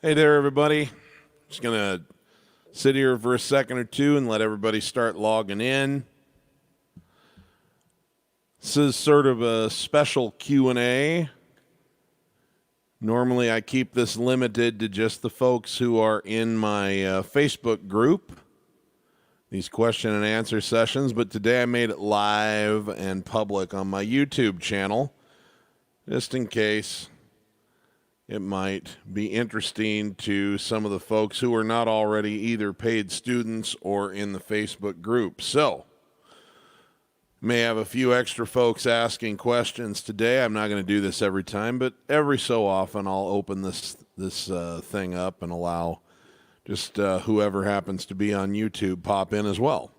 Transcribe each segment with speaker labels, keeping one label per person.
Speaker 1: Hey there, everybody. Just going to sit here for a second or two and let everybody start logging in. This is sort of a special Q&A. Normally, I keep this limited to just the folks who are in my Facebook group, these question and answer sessions, but today I made it live and public on my YouTube channel, just in case it might be interesting to some of the folks who are not already either paid students or in the Facebook group. So, may have a few extra folks asking questions today. I'm not going to do this every time, but every so often I'll open this thing up and allow just whoever happens to be on YouTube pop in as well.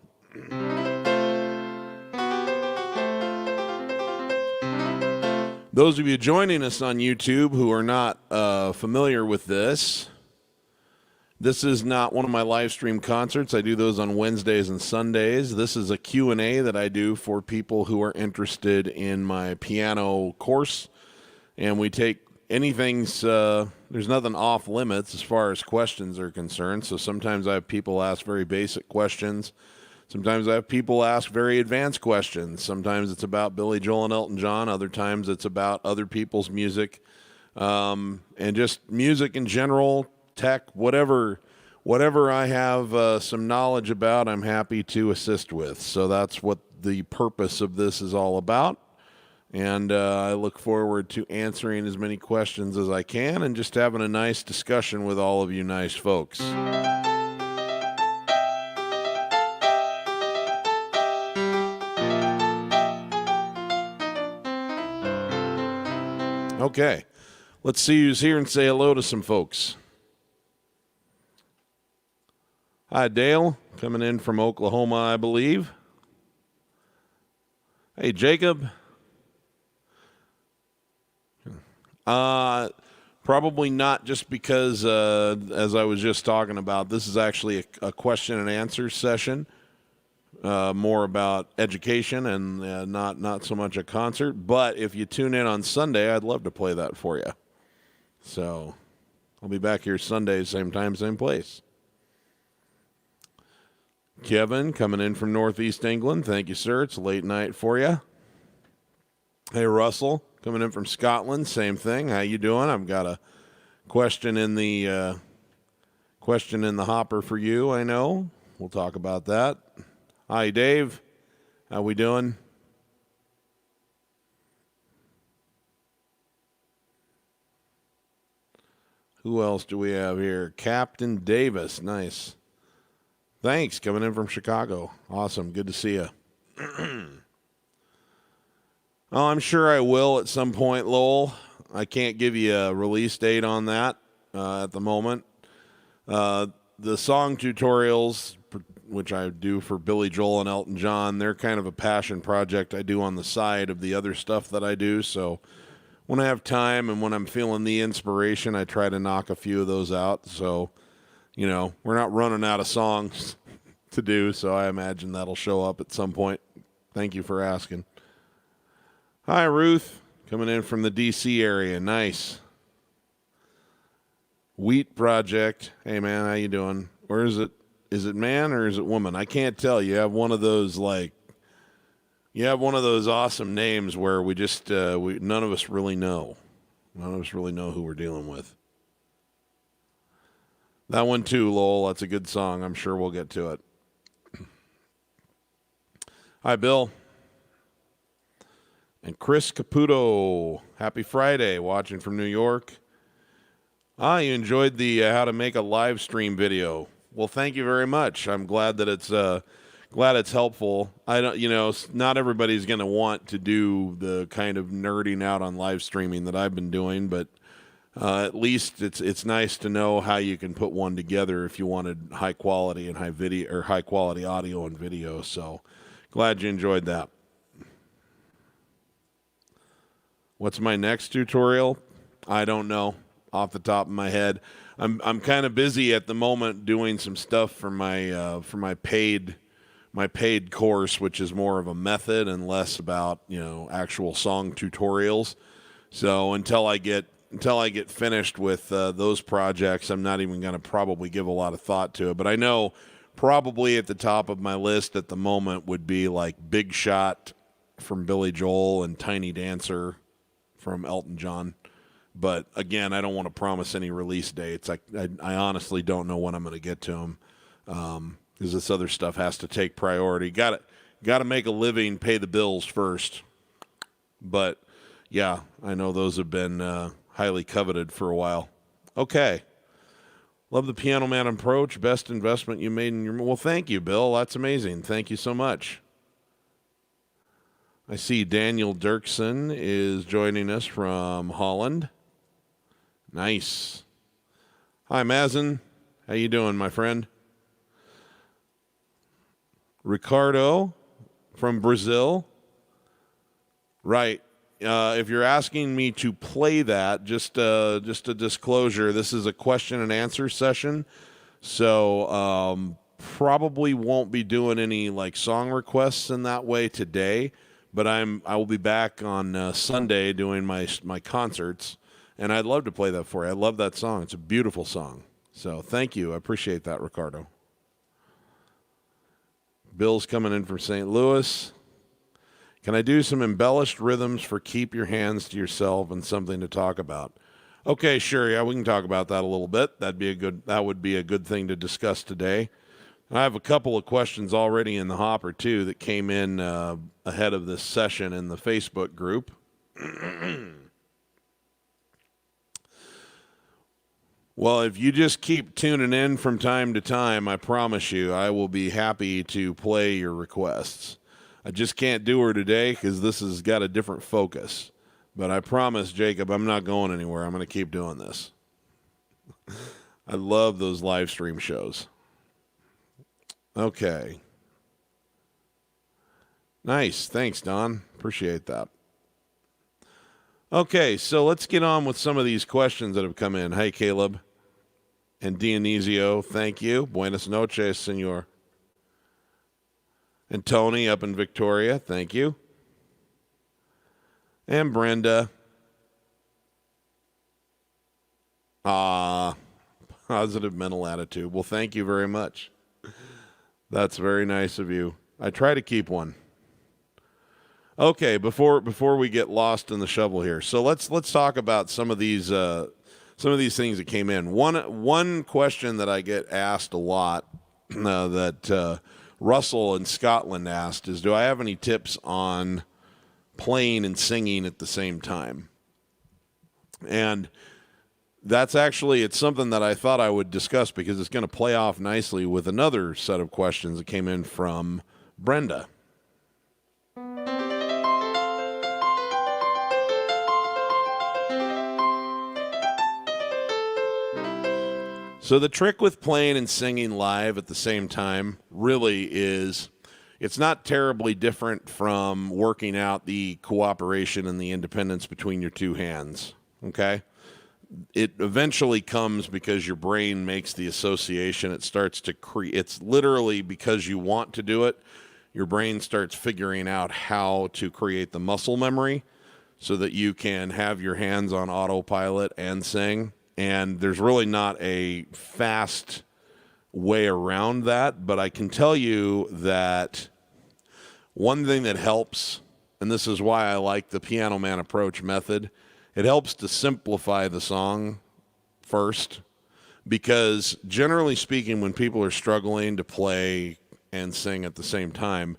Speaker 1: Those of you joining us on YouTube who are not familiar with this is not one of my live stream concerts. I do those on Wednesdays and Sundays. This is a Q&A that I do for people who are interested in my piano course. And we take anything's, there's nothing off limits as far as questions are concerned. So sometimes I have people ask very basic questions. Sometimes I have people ask very advanced questions. Sometimes it's about Billy Joel and Elton John. Other times it's about other people's music, and just music in general, tech, whatever I have some knowledge about, I'm happy to assist with. So that's what the purpose of this is all about. And I look forward to answering as many questions as I can and just having a nice discussion with all of you nice folks. Okay, let's see who's here and say hello to some folks. Hi, Dale, coming in from Oklahoma, I believe. Hey, Jacob. Probably not, just because, as I was just talking about, this is actually a question and answer session. More about education and not so much a concert. But if you tune in on Sunday, I'd love to play that for you. So I'll be back here Sunday, same time, same place. Kevin, coming in from Northeast England. Thank you, sir. It's a late night for you. Hey, Russell, coming in from Scotland. Same thing. How you doing? I've got a question in the hopper for you, I know. We'll talk about that. Hi, Dave. How we doing? Who else do we have here? Captain Davis. Nice. Thanks. Coming in from Chicago. Awesome. Good to see you. Oh, I'm sure I will at some point, Lowell. I can't give you a release date on that at the moment. The song tutorials, which I do for Billy Joel and Elton John, they're kind of a passion project I do on the side of the other stuff that I do. So when I have time and when I'm feeling the inspiration, I try to knock a few of those out. So, you know, we're not running out of songs to do, so I imagine that'll show up at some point. Thank you for asking. Hi, Ruth, coming in from the D.C. area. Nice. Wheat Project. Hey, man, how you doing? Where is it? Is it man or is it woman? I can't tell. You have one of those awesome names where we just none of us really know. None of us really know who we're dealing with. That one too, Lowell. That's a good song. I'm sure we'll get to it. Hi, Bill. And Chris Caputo. Happy Friday, watching from New York. You enjoyed the how to make a live stream video. Well, thank you very much. I'm glad that it's helpful. I don't, not everybody's going to want to do the kind of nerding out on live streaming that I've been doing, but at least it's nice to know how you can put one together if you wanted high quality and high quality audio and video. So glad you enjoyed that. What's my next tutorial? I don't know off the top of my head. I'm kind of busy at the moment doing some stuff for my paid course, which is more of a method and less about actual song tutorials. So until I get get finished with those projects, I'm not even going to probably give a lot of thought to it. But I know probably at the top of my list at the moment would be like Big Shot from Billy Joel and Tiny Dancer from Elton John. But again, I don't want to promise any release dates. I honestly don't know when I'm going to get to them, because this other stuff has to take priority. Got to make a living, pay the bills first. But yeah, I know those have been highly coveted for a while. Okay. Love the Piano Man approach. Best investment you made in your... Well, thank you, Bill. That's amazing. Thank you so much. I see Daniel Dirksen is joining us from Holland. Nice. Hi, Mazen. How you doing, my friend? Ricardo from Brazil. Right. If you're asking me to play that, just a disclosure, this is a question and answer session. So probably won't be doing any like song requests in that way today. But I will be back on Sunday doing my concerts. And I'd love to play that for you. I love that song. It's a beautiful song. So thank you. I appreciate that, Ricardo. Bill's coming in from St. Louis. Can I do some embellished rhythms for Keep Your Hands to Yourself and something to talk about? Okay, sure. Yeah, we can talk about that a little bit. That would be a good thing to discuss today. I have a couple of questions already in the hopper, too, that came in ahead of this session in the Facebook group. Well, if you just keep tuning in from time to time, I promise you I will be happy to play your requests. I just can't do her today because this has got a different focus. But I promise, Jacob, I'm not going anywhere. I'm going to keep doing this. I love those live stream shows. Okay. Nice. Thanks, Don. Appreciate that. Okay, so let's get on with some of these questions that have come in. Hey, Caleb and Dionisio, thank you. Buenas noches, senor. And Tony up in Victoria, thank you. And Brenda. Positive mental attitude. Well, thank you very much. That's very nice of you. I try to keep one. Okay, before we get lost in the shovel here, so let's talk about some of these things that came in. One question that I get asked a lot that Russell in Scotland asked is, do I have any tips on playing and singing at the same time? And that's actually, it's something that I thought I would discuss because it's going to play off nicely with another set of questions that came in from Brenda. So the trick with playing and singing live at the same time really is, it's not terribly different from working out the cooperation and the independence between your two hands, okay? It eventually comes because your brain makes the association. It starts to create, it's literally because you want to do it, your brain starts figuring out how to create the muscle memory so that you can have your hands on autopilot and sing. And there's really not a fast way around that, but I can tell you that one thing that helps, and this is why I like the Piano Man approach method, it helps to simplify the song first, because generally speaking, when people are struggling to play and sing at the same time,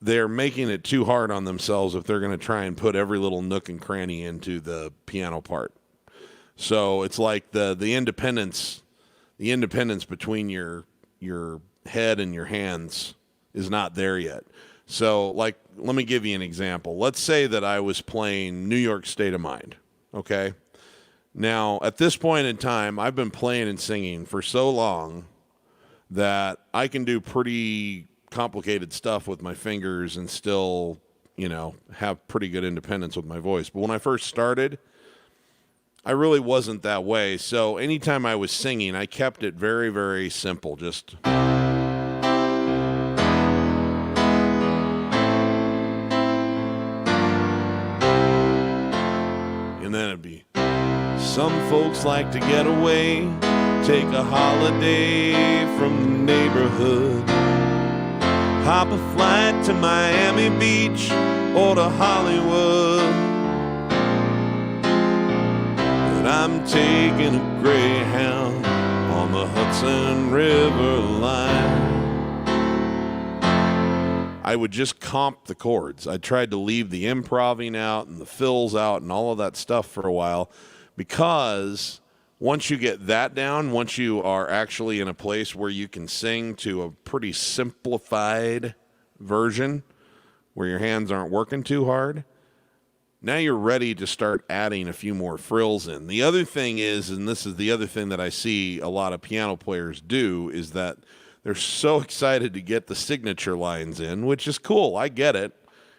Speaker 1: they're making it too hard on themselves if they're going to try and put every little nook and cranny into the piano part. So it's like the independence between your head and your hands is not there yet. So, like, let me give you an example. Let's say that I was playing New York State of Mind, okay? Now, at this point in time, I've been playing and singing for so long that I can do pretty complicated stuff with my fingers and still, have pretty good independence with my voice. But when I first started, I really wasn't that way. So anytime I was singing, I kept it very, very simple. Just... And then it'd be, some folks like to get away, take a holiday from the neighborhood, hop a flight to Miami Beach or to Hollywood. But I'm taking a Greyhound on the Hudson River line. I would just comp the chords. I tried to leave the improving out and the fills out and all of that stuff for a while, because once you get that down, once you are actually in a place where you can sing to a pretty simplified version where your hands aren't working too hard, now you're ready to start adding a few more frills in. The other thing is, and this is the other thing that I see a lot of piano players do, is that they're so excited to get the signature lines in, which is cool. I get it.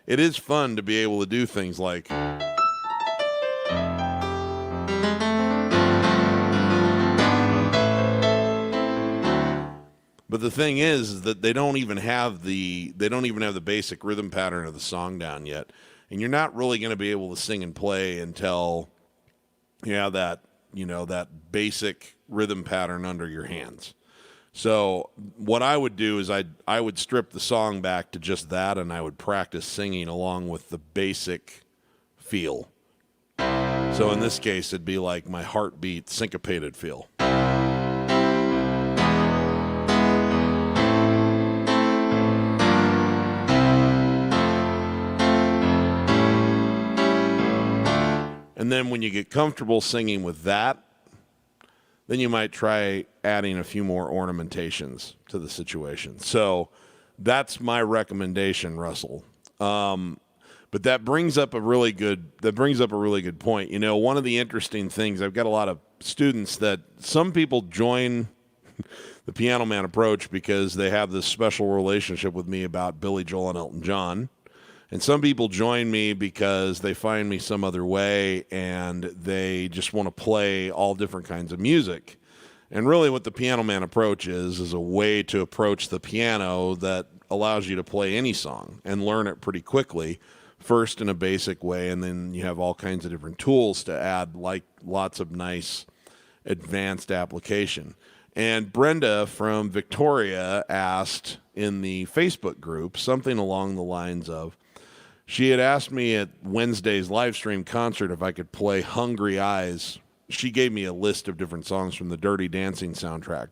Speaker 1: It is fun to be able to do things like... But the thing is that they don't even have the basic rhythm pattern of the song down yet. And you're not really going to be able to sing and play until you have that basic rhythm pattern under your hands. So what I would do is I would strip the song back to just that, and I would practice singing along with the basic feel. So in this case, it'd be like my heartbeat syncopated feel. And then when you get comfortable singing with that, then you might try adding a few more ornamentations to the situation. So that's my recommendation, Russell. But that brings up a really good point. You know, one of the interesting things, I've got a lot of students that some people join the Piano Man approach because they have this special relationship with me about Billy Joel and Elton John. And some people join me because they find me some other way and they just want to play all different kinds of music. And really what the Piano Man approach is a way to approach the piano that allows you to play any song and learn it pretty quickly, first in a basic way, and then you have all kinds of different tools to add, like lots of nice advanced application. And Brenda from Victoria asked in the Facebook group something along the lines of, she had asked me at Wednesday's live stream concert if I could play Hungry Eyes. She gave me a list of different songs from the Dirty Dancing soundtrack.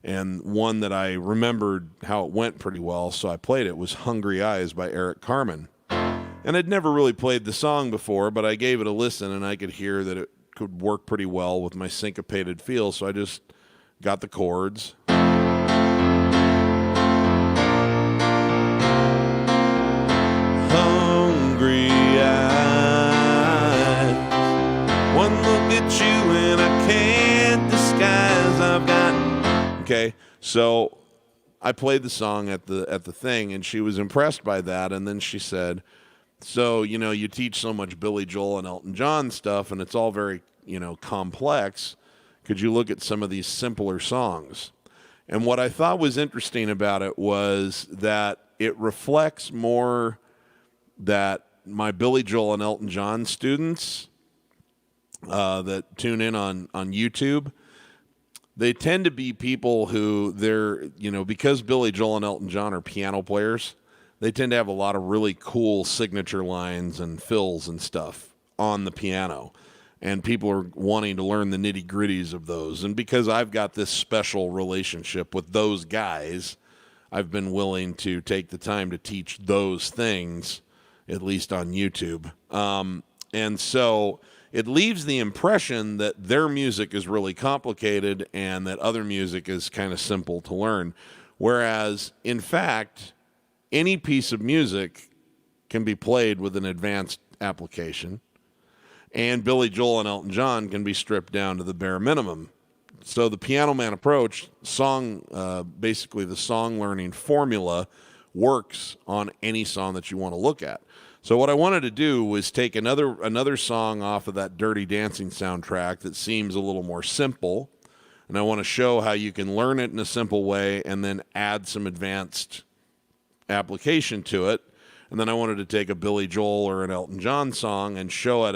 Speaker 1: And one that I remembered how it went pretty well, so I played it, was Hungry Eyes by Eric Carmen. And I'd never really played the song before, but I gave it a listen, and I could hear that it could work pretty well with my syncopated feel, so I just got the chords. Hungry eyes, one look at you and I can't disguise I've got. Okay, so I played the song at the thing, and she was impressed by that, and then she said, so, you know, you teach so much Billy Joel and Elton John stuff, and it's all very, complex. Could you look at some of these simpler songs? And what I thought was interesting about it was that it reflects more that my Billy Joel and Elton John students that tune in on YouTube, they tend to be people who because Billy Joel and Elton John are piano players, they tend to have a lot of really cool signature lines and fills and stuff on the piano. And people are wanting to learn the nitty-gritties of those. And because I've got this special relationship with those guys, I've been willing to take the time to teach those things, at least on YouTube. And so it leaves the impression that their music is really complicated and that other music is kind of simple to learn. Whereas, in fact, any piece of music can be played with an advanced application, and Billy Joel and Elton John can be stripped down to the bare minimum. So the Piano Man approach, basically the song learning formula, works on any song that you want to look at. So what I wanted to do was take another song off of that Dirty Dancing soundtrack that seems a little more simple, and I want to show how you can learn it in a simple way and then add some advanced application to it. And then I wanted to take a Billy Joel or an Elton John song and show it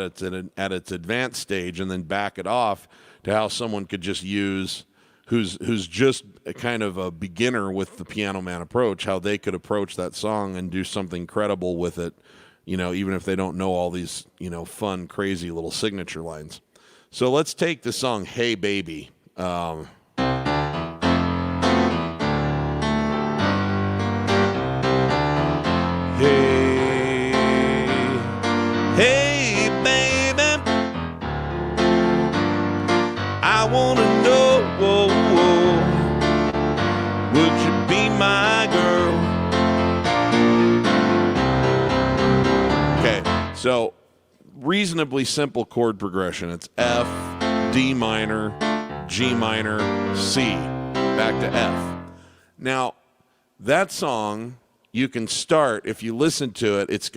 Speaker 1: at its advanced stage, and then back it off to how someone could just use, who's just a kind of a beginner with the Piano Man approach, how they could approach that song and do something credible with it, even if they don't know all these, fun, crazy little signature lines. So let's take the song Hey Baby. Hey, hey, baby, I wanna know, would you be my girl? Okay, so reasonably simple chord progression. It's F, D minor, G minor, C, back to F. Now, that song, you can start, if you listen to it, it's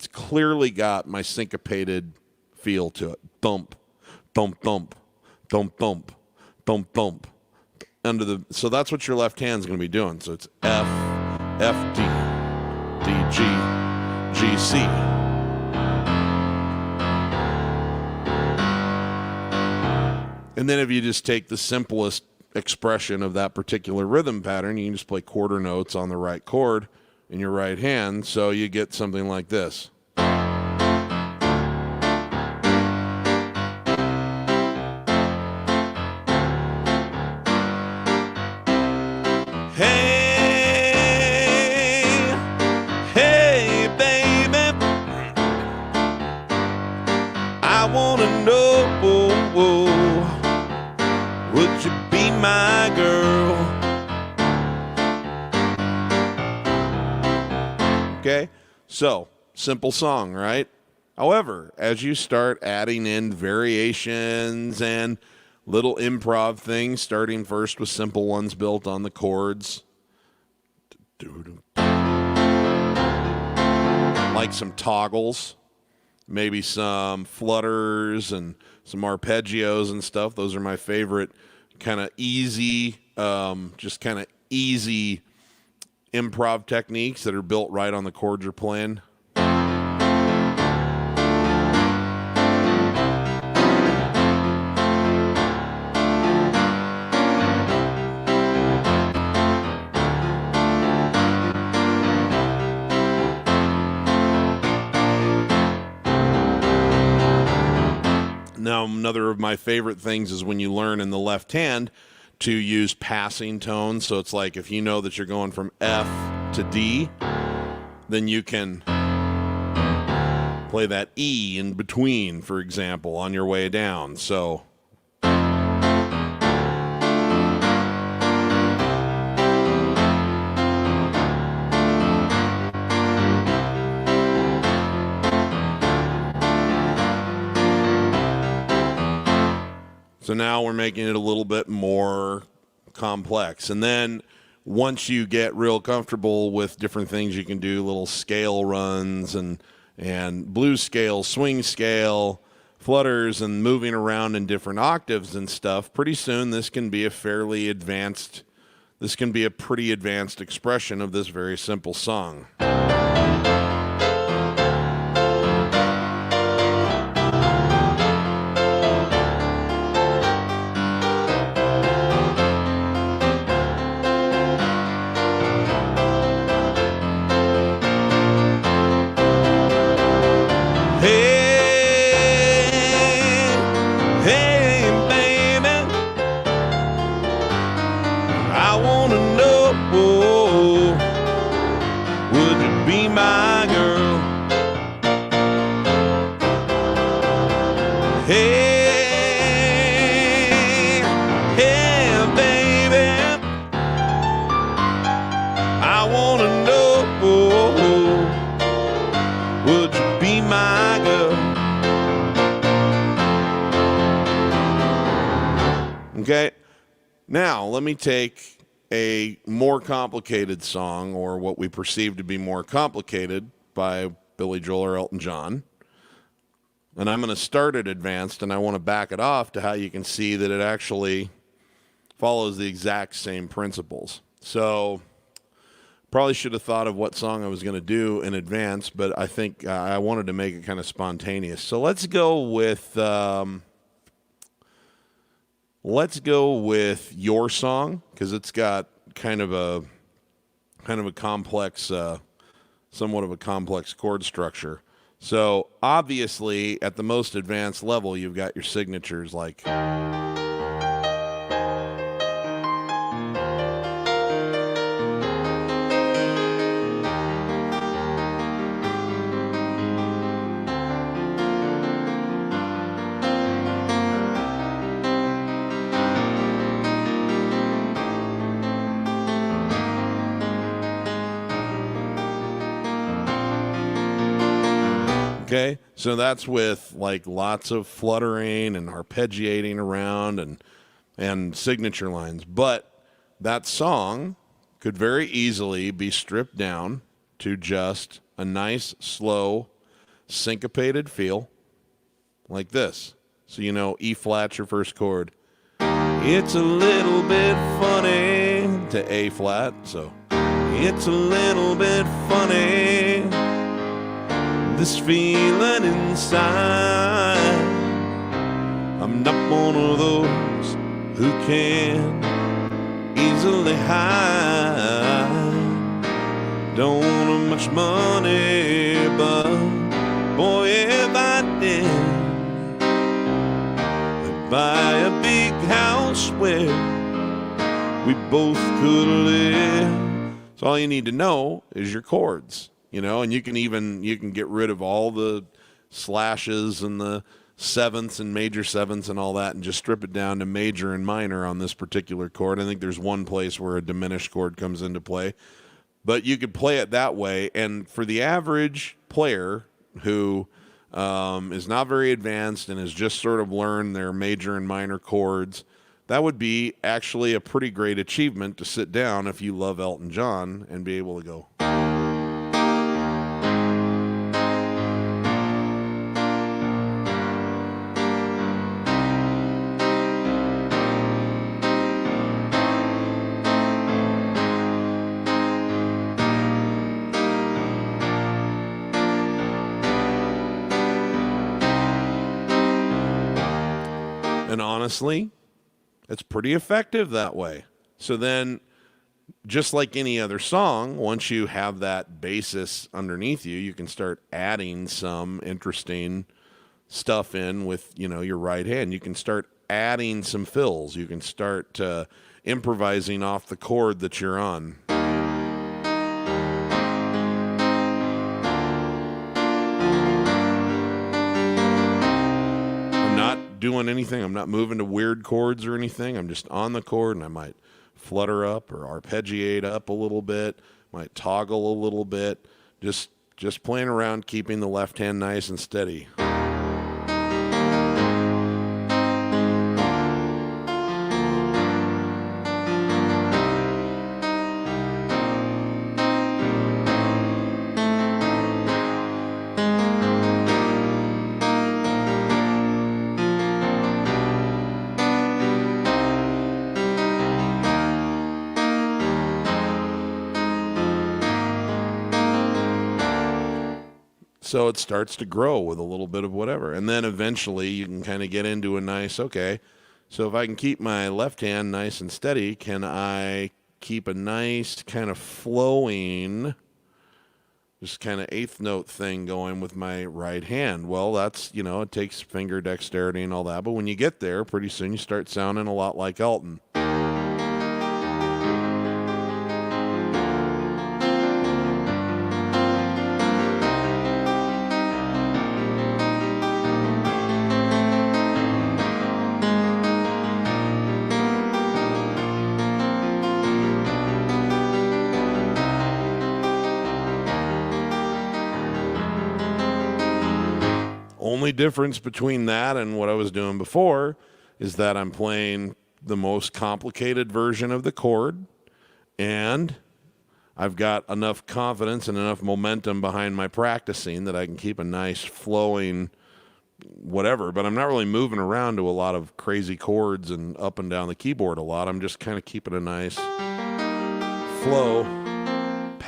Speaker 1: clearly got my syncopated feel to it. Thump, thump, thump, thump, thump, thump, thump. So that's what your left hand's going to be doing. So it's F, F, D, D, G, G, C. And then if you just take the simplest expression of that particular rhythm pattern, you can just play quarter notes on the right chord in your right hand, so you get something like this. Hey, hey, baby, I wanna know, would you be my girl? Okay, so simple song, right? However, as you start adding in variations and little improv things, starting first with simple ones built on the chords, like some toggles, maybe some flutters and some arpeggios and stuff. Those are my favorite kind of easy, improv techniques that are built right on the chords you're playing. Now, another of my favorite things is when you learn in the left hand to use passing tones. So it's like if you know that you're going from F to D, then you can play that E in between, for example, on your way down. So now we're making it a little bit more complex. And then once you get real comfortable with different things, you can do little scale runs and blues scale, swing scale, flutters, and moving around in different octaves and stuff. Pretty soon this can be a pretty advanced expression of this very simple song. Okay, now let me take a more complicated song, or what we perceive to be more complicated, by Billy Joel or Elton John, and I'm going to start it advanced, and I want to back it off to how you can see that it actually follows the exact same principles. So Probably should have thought of what song I was going to do in advance, but I think I wanted to make it kind of spontaneous. So let's go with Your Song, because it's got kind of a complex, somewhat of a complex chord structure. So obviously, at the most advanced level, you've got your signatures like. Okay, so that's with like lots of fluttering and arpeggiating around and signature lines. But that song could very easily be stripped down to just a nice, slow, syncopated feel like this. So E flat's your first chord. It's a little bit funny to A flat, so it's a little bit funny. This feeling inside, I'm not one of those who can easily hide. Don't have much money, but boy, if I did, I'd buy a big house where we both could live. So all you need to know is your chords. And you can get rid of all the slashes and the sevenths and major sevenths and all that and just strip it down to major and minor on this particular chord. I think there's one place where a diminished chord comes into play. But you could play it that way. And for the average player who is not very advanced and has just sort of learned their major and minor chords, that would be actually a pretty great achievement to sit down if you love Elton John and be able to go. And honestly, it's pretty effective that way. So then, just like any other song, once you have that basis underneath you, you can start adding some interesting stuff in with, your right hand. You can start adding some fills. You can start improvising off the chord that you're on. Doing anything. I'm not moving to weird chords or anything. I'm just on the chord, and I might flutter up or arpeggiate up a little bit, might toggle a little bit, just playing around, keeping the left hand nice and steady. So it starts to grow with a little bit of whatever. And then eventually you can kind of get into a nice, okay, so if I can keep my left hand nice and steady, can I keep a nice kind of flowing, just kind of eighth note thing going with my right hand? Well, that's, it takes finger dexterity and all that. But when you get there, pretty soon you start sounding a lot like Elton. Only difference between that and what I was doing before is that I'm playing the most complicated version of the chord, and I've got enough confidence and enough momentum behind my practicing that I can keep a nice flowing whatever, but I'm not really moving around to a lot of crazy chords and up and down the keyboard a lot. I'm just kind of keeping a nice flow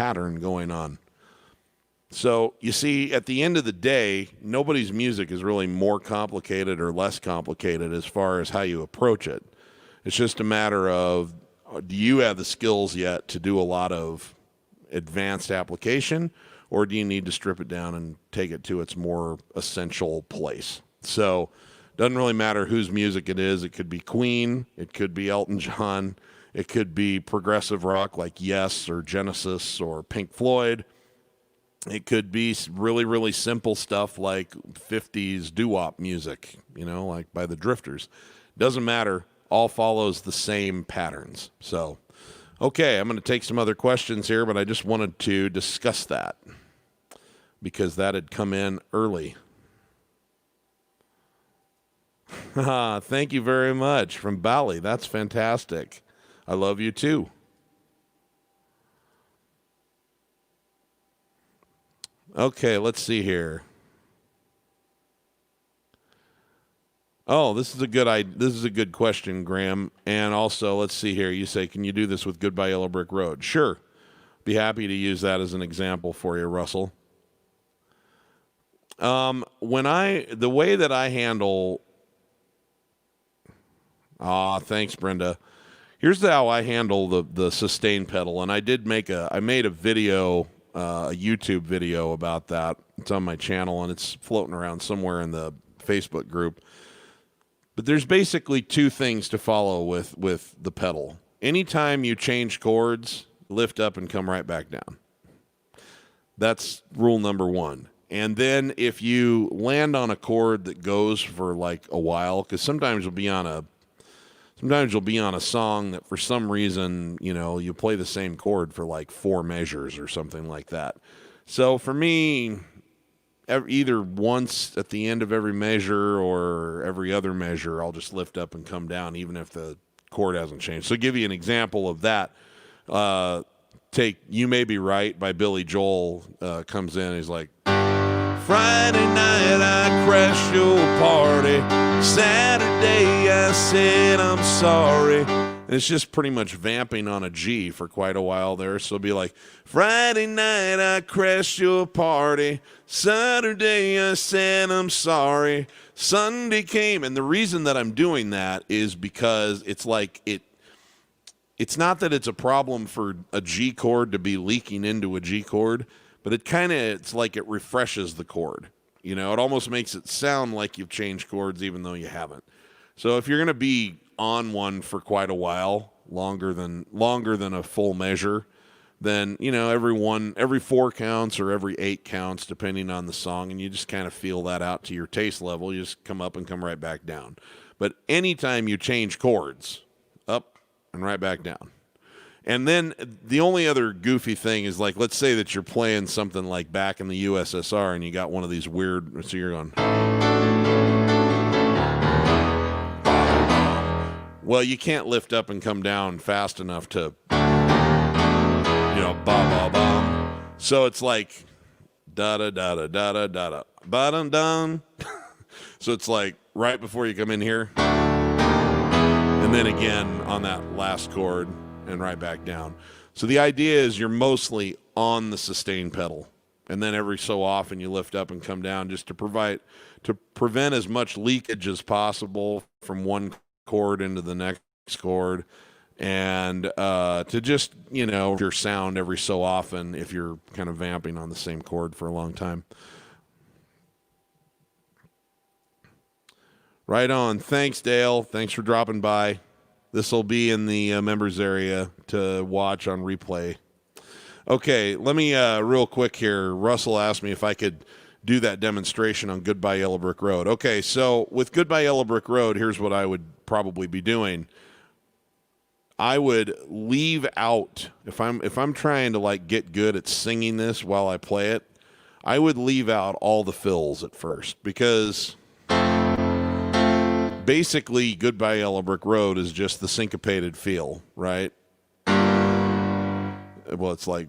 Speaker 1: pattern going on. So you see, at the end of the day, nobody's music is really more complicated or less complicated as far as how you approach it. It's just a matter of, do you have the skills yet to do a lot of advanced application, or do you need to strip it down and take it to its more essential place? So doesn't really matter whose music it is. It could be Queen, it could be Elton John, it could be progressive rock like Yes or Genesis or Pink Floyd. It could be really, really simple stuff like 50s doo-wop music, like by the Drifters. Doesn't matter. All follows the same patterns. So, okay, I'm going to take some other questions here, but I just wanted to discuss that because that had come in early. Thank you very much from Bali. That's fantastic. I love you too. Okay, let's see here. Oh, this is a good question, Graham. And also, let's see here. You say, can you do this with Goodbye Yellow Brick Road? Sure. Be happy to use that as an example for you, Russell. The way that I handle. Thanks, Brenda. Here's how I handle the sustain pedal, and I made a video. A YouTube video about that. It's on my channel and it's floating around somewhere in the Facebook group. But there's basically two things to follow with the pedal. Anytime you change chords, lift up and come right back down. That's rule number one. And then if you land on a chord that goes for like a while, because sometimes you'll be on a song that for some reason, you play the same chord for like 4 measures or something like that. So for me, either once at the end of every measure or every other measure, I'll just lift up and come down, even if the chord hasn't changed. So to give you an example of that, take You May Be Right by Billy Joel comes in. He's like, Friday night I crashed your party. Saturday I said I'm sorry. And it's just pretty much vamping on a G for quite a while there. So it'll be like, Friday night I crashed your party. Saturday I said I'm sorry. Sunday came. And the reason that I'm doing that is because it's like it's not that it's a problem for a G chord to be leaking into a G chord, but it's like it refreshes the chord. It almost makes it sound like you've changed chords even though you haven't. So if you're going to be on one for quite a while, longer than a full measure, then, every 4 counts or every 8 counts, depending on the song, and you just kind of feel that out to your taste level. You just come up and come right back down. But anytime you change chords, up and right back down. And then the only other goofy thing is, like, let's say that you're playing something like Back in the USSR and you got one of these weird, so you're going, well, you can't lift up and come down fast enough to, ba-ba-bum. So it's like, da-da-da-da-da-da-da, ba-dum-dum. So it's like right before you come in here, and then again on that last chord, and right back down. So the idea is you're mostly on the sustain pedal, and then every so often you lift up and come down just to prevent as much leakage as possible from one chord into the next chord, and to just your sound every so often if you're kind of vamping on the same chord for a long time. Right on. Thanks, Dale. Thanks for dropping by. This will be in the members area to watch on replay. Okay, let me real quick here. Russell asked me if I could do that demonstration on Goodbye Yellow Brick Road. Okay, so with Goodbye Yellow Brick Road, here's what I would probably be doing. I would leave out, if I'm trying to like get good at singing this while I play it, I would leave out all the fills at first, because basically Goodbye Yellow Brick Road is just the syncopated feel, right? Well, it's like,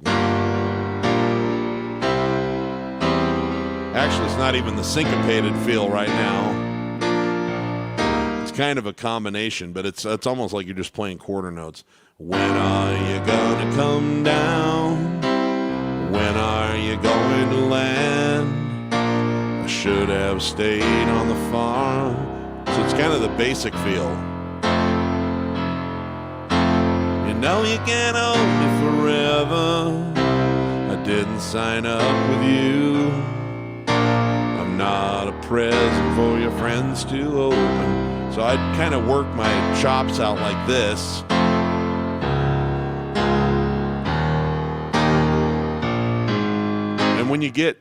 Speaker 1: actually it's not even the syncopated feel right now. It's kind of a combination, but it's almost like you're just playing quarter notes. When are you gonna come down? land. I should have stayed on the farm. So it's kind of the basic feel. You know you can't hold me forever. I didn't sign up with you. I'm not a present for your friends to open. So I'd kind of work my chops out like this. And when you get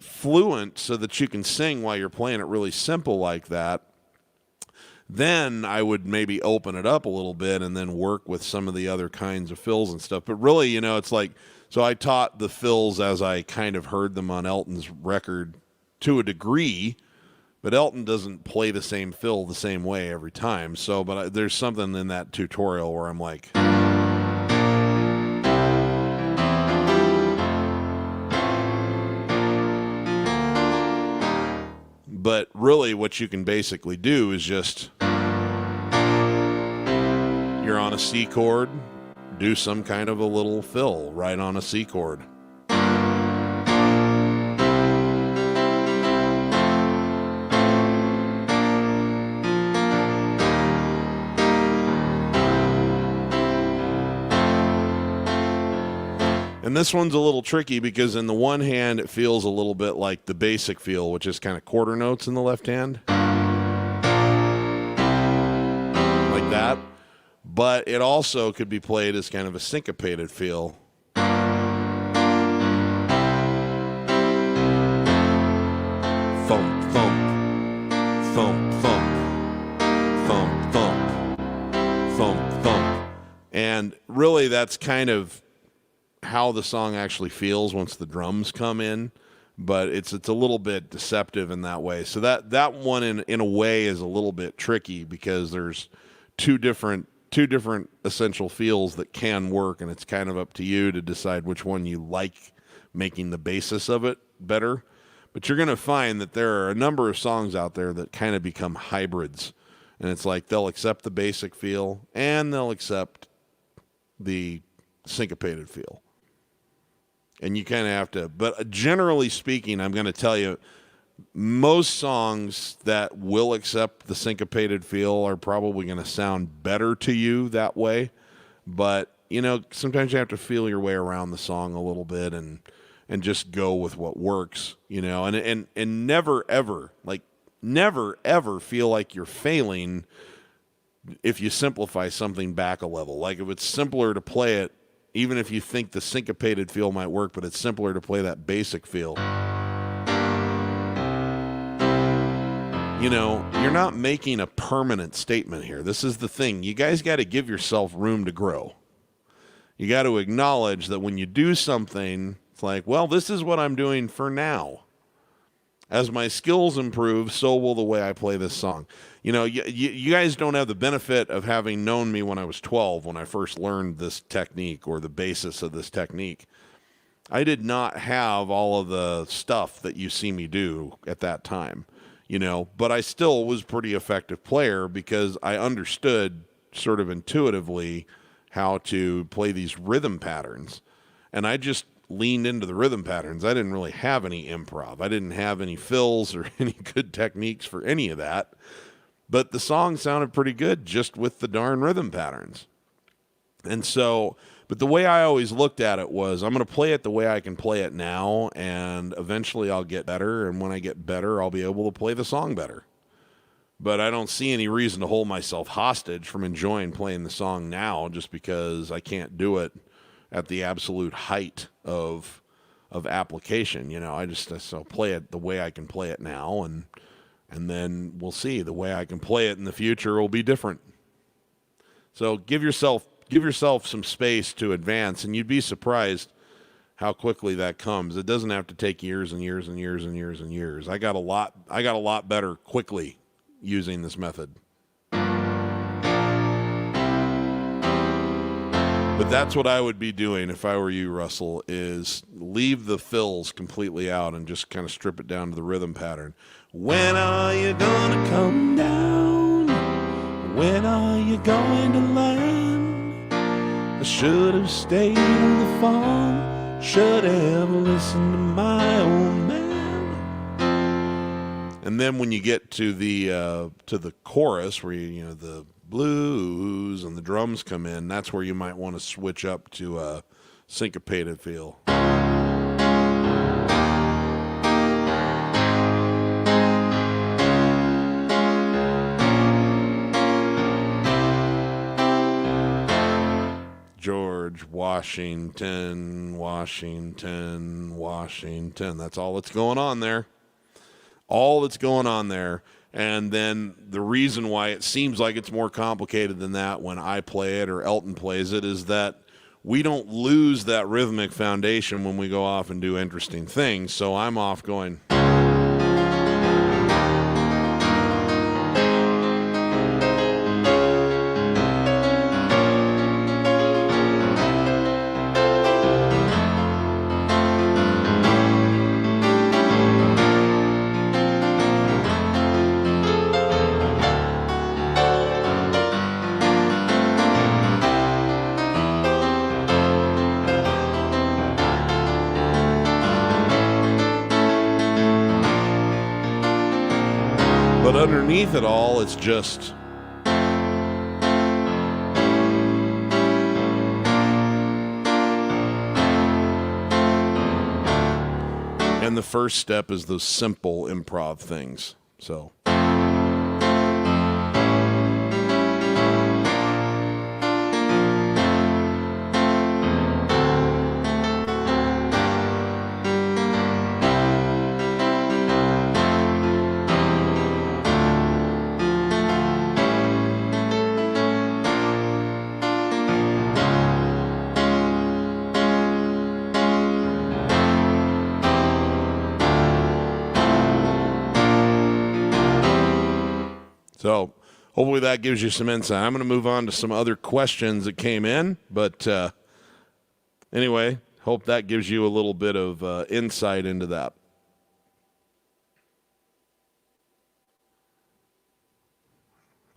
Speaker 1: fluent so that you can sing while you're playing it really simple like that, then I would maybe open it up a little bit and then work with some of the other kinds of fills and stuff. But really, you know, it's like, so I taught the fills as I kind of heard them on Elton's record to a degree, but Elton doesn't play the same fill the same way every time. So, but there's something in that tutorial where I'm like, but really what you can basically do is just, you're on a C chord, do some kind of a little fill right on a C chord. And this one's a little tricky because in the one hand, it feels a little bit like the basic feel, which is kind of quarter notes in the left hand. Like that. But it also could be played as kind of a syncopated feel. Thump, thump, thump, thump, thump, thump, thump, thump. And really that's kind of how the song actually feels once the drums come in, but it's a little bit deceptive in that way. So that one in a way is a little bit tricky because there's two different essential feels that can work, and it's kind of up to you to decide which one you like making the basis of it better. But you're going to find that there are a number of songs out there that kind of become hybrids, and it's like they'll accept the basic feel and they'll accept the syncopated feel. And you kind of have to, but generally speaking, I'm going to tell you, most songs that will accept the syncopated feel are probably going to sound better to you that way. But, you know, sometimes you have to feel your way around the song a little bit and just go with what works, you know, and never ever feel like you're failing if you simplify something back a level. Like if it's simpler to play it, even if you think the syncopated feel might work, but it's simpler to play that basic feel. You know, you're not making a permanent statement here. This is the thing. You guys got to give yourself room to grow. You got to acknowledge that when you do something, it's like, well, this is what I'm doing for now. As my skills improve, so will the way I play this song. You know, you guys don't have the benefit of having known me when I was 12, when I first learned this technique or the basis of this technique. I did not have all of the stuff that you see me do at that time, you know, but I still was a pretty effective player because I understood sort of intuitively how to play these rhythm patterns. And I just leaned into the rhythm patterns. I didn't really have any improv. I didn't have any fills or any good techniques for any of that. But the song sounded pretty good just with the darn rhythm patterns. And so, but the way I always looked at it was, I'm going to play it the way I can play it now, and eventually I'll get better, and when I get better, I'll be able to play the song better. But I don't see any reason to hold myself hostage from enjoying playing the song now just because I can't do it at the absolute height of application. You know, so play it the way I can play it now, and then we'll see. The way I can play it in the future will be different. So give yourself some space to advance, and you'd be surprised how quickly that comes. It doesn't have to take years and years and years and years and years. I got a lot better quickly using this method. But that's what I would be doing if I were you, Russell, is leave the fills completely out and just kind of strip it down to the rhythm pattern. When are you gonna come down? When are you going to land? I should have stayed on the farm, should have listened to my old then when you get to the chorus where you know the blues and the drums come in, that's where you might want to switch up to a syncopated feel. George Washington, Washington, Washington. That's all that's going on there. All that's going on there. And then the reason why it seems like it's more complicated than that when I play it or Elton plays it is that we don't lose that rhythmic foundation when we go off and do interesting things. So I'm off going. But underneath it all, it's just and the first step is those simple improv things. So So hopefully that gives you some insight. I'm going to move on to some other questions that came in. But anyway, hope that gives you a little bit of insight into that.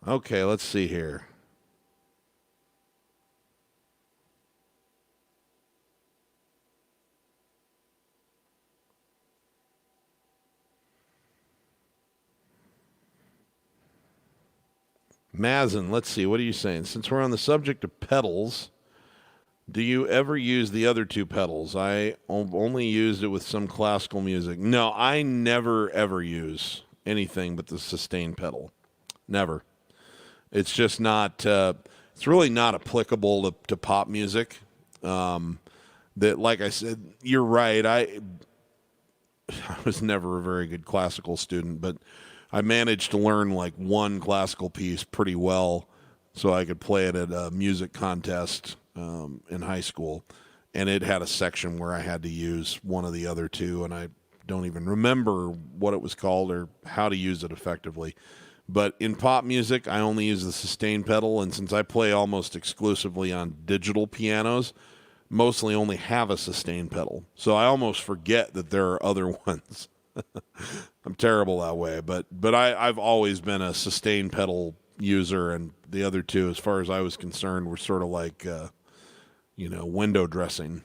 Speaker 1: Okay, let's see here. Mazin, let's see. What are you saying? Since we're on the subject of pedals, do you ever use the other two pedals? I only used it with some classical music. No, I never, ever use anything but the sustain pedal. Never. It's just not, it's really not applicable to pop music. That, like I said, you're right. I was never a very good classical student, but I managed to learn like one classical piece pretty well so I could play it at a music contest in high school. And it had a section where I had to use one of the other two, and I don't even remember what it was called or how to use it effectively. But in pop music, I only use the sustain pedal, and since I play almost exclusively on digital pianos, mostly only have a sustain pedal. So I almost forget that there are other ones. I'm terrible that way, but I've always been a sustain pedal user, and the other two, as far as I was concerned, were sort of like, window dressing.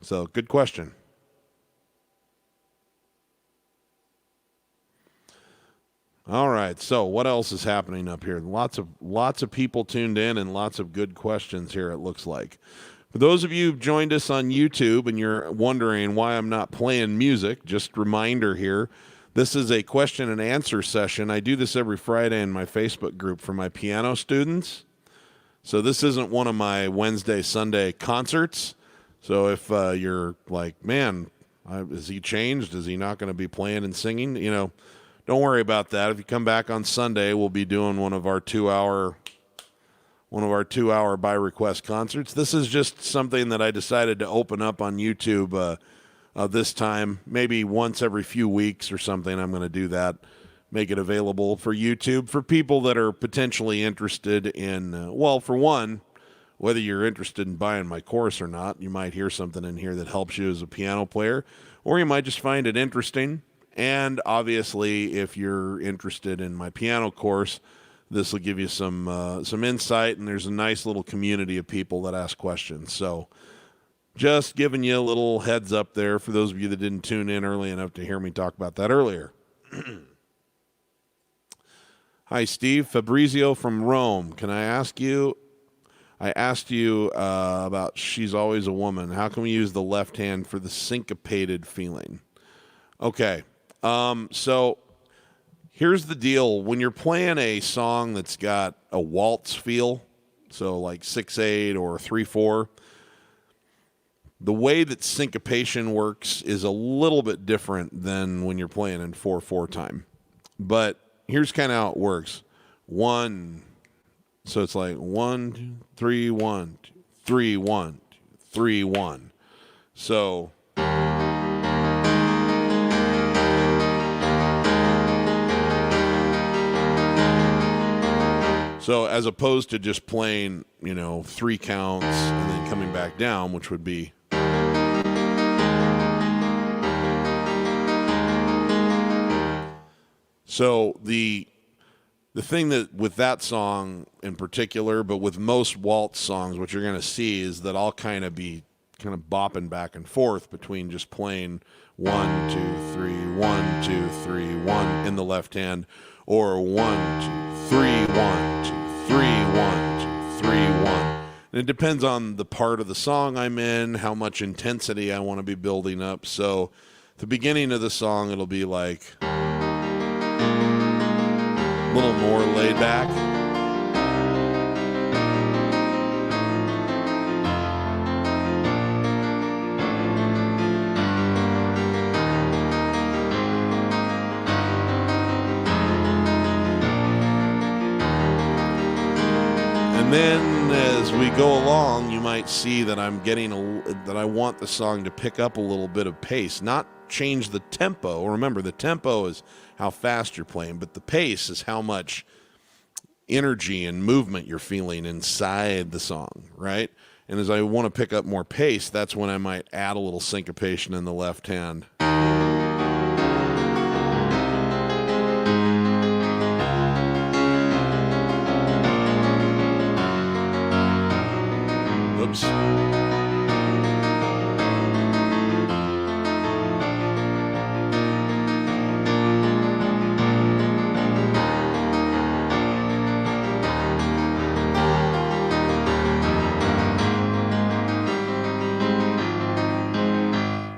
Speaker 1: So good question. All right, so what else is happening up here? Lots of people tuned in and lots of good questions here, it looks like. For those of you who've joined us on YouTube and you're wondering why I'm not playing music, just reminder here, this is a question and answer session. I do this every Friday in my Facebook group for my piano students. So this isn't one of my Wednesday, Sunday concerts. So if you're like, man, is he changed? Is he not going to be playing and singing? Don't worry about that. If you come back on Sunday, we'll be doing one of our 2-hour by request concerts. This is just something that I decided to open up on YouTube this time, maybe once every few weeks or something. I'm going to do that, make it available for YouTube for people that are potentially interested in, for one, whether you're interested in buying my course or not. You might hear something in here that helps you as a piano player, or you might just find it interesting. And obviously, if you're interested in my piano course, this will give you some insight, and there's a nice little community of people that ask questions. So just giving you a little heads up there for those of you that didn't tune in early enough to hear me talk about that earlier. Hi, Steve. Fabrizio from Rome. Can I ask you? I asked you about She's Always a Woman. How can we use the left hand for the syncopated feeling? Okay. So here's the deal. When you're playing a song that's got a waltz feel, so like 6/8 or 3/4, the way that syncopation works is a little bit different than when you're playing in 4/4 time. But here's kind of how it works. One, so it's like 1, 2, 3, 1, 2, 3, 1, 2, 3, 1. So as opposed to just playing, 3 counts and then coming back down, which would be so the thing that with that song in particular, but with most waltz songs, what you're going to see is that I'll kind of bopping back and forth between just playing 1, 2, 3, 1, 2, 3, 1 in the left hand, or 1, 2, 3, 1, 2, 3, 1, 2, 3, 1. And it depends on the part of the song I'm in, how much intensity I want to be building up. So at the beginning of the song, it'll be like a little more laid back. And then as we go along, you might see that I'm getting that I want the song to pick up a little bit of pace, not change the tempo. Remember, the tempo is how fast you're playing, but the pace is how much energy and movement you're feeling inside the song, right? And as I want to pick up more pace, that's when I might add a little syncopation in the left hand. Oops.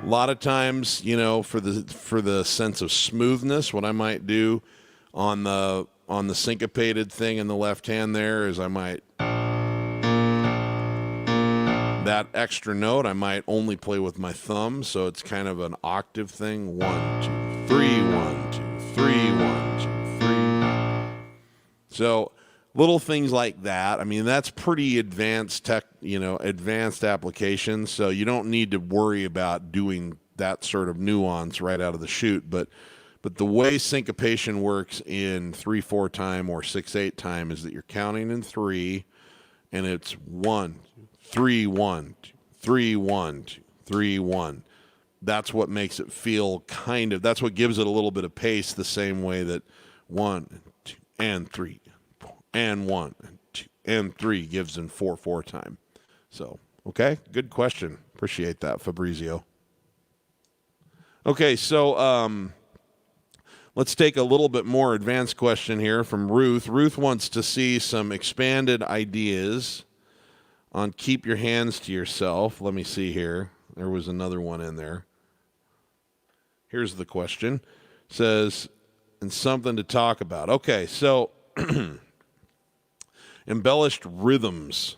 Speaker 1: A lot of times, for the sense of smoothness, what I might do on the syncopated thing in the left hand there is I might, that extra note I might only play with my thumb, so it's kind of an octave thing. 1, 2, 3, 1, 2, 3, 1, 2, 3. So little things like that. I mean, that's pretty advanced advanced application. So you don't need to worry about doing that sort of nuance right out of the chute. But the way syncopation works in 3/4 time or 6/8 time is that you're counting in 3, and it's 1, 3, 1, 3, 1, 3, 1. That's what makes it feel that's what gives it a little bit of pace, the same way that 1, 2, and 3. And 1, and 2, and 3 gives in 4/4 time. So, okay, good question. Appreciate that, Fabrizio. Okay, so let's take a little bit more advanced question here from Ruth. Ruth wants to see some expanded ideas on keep your hands to yourself. Let me see here. There was another one in there. Here's the question. It says, and something to talk about. Okay, so Embellished Rhythms.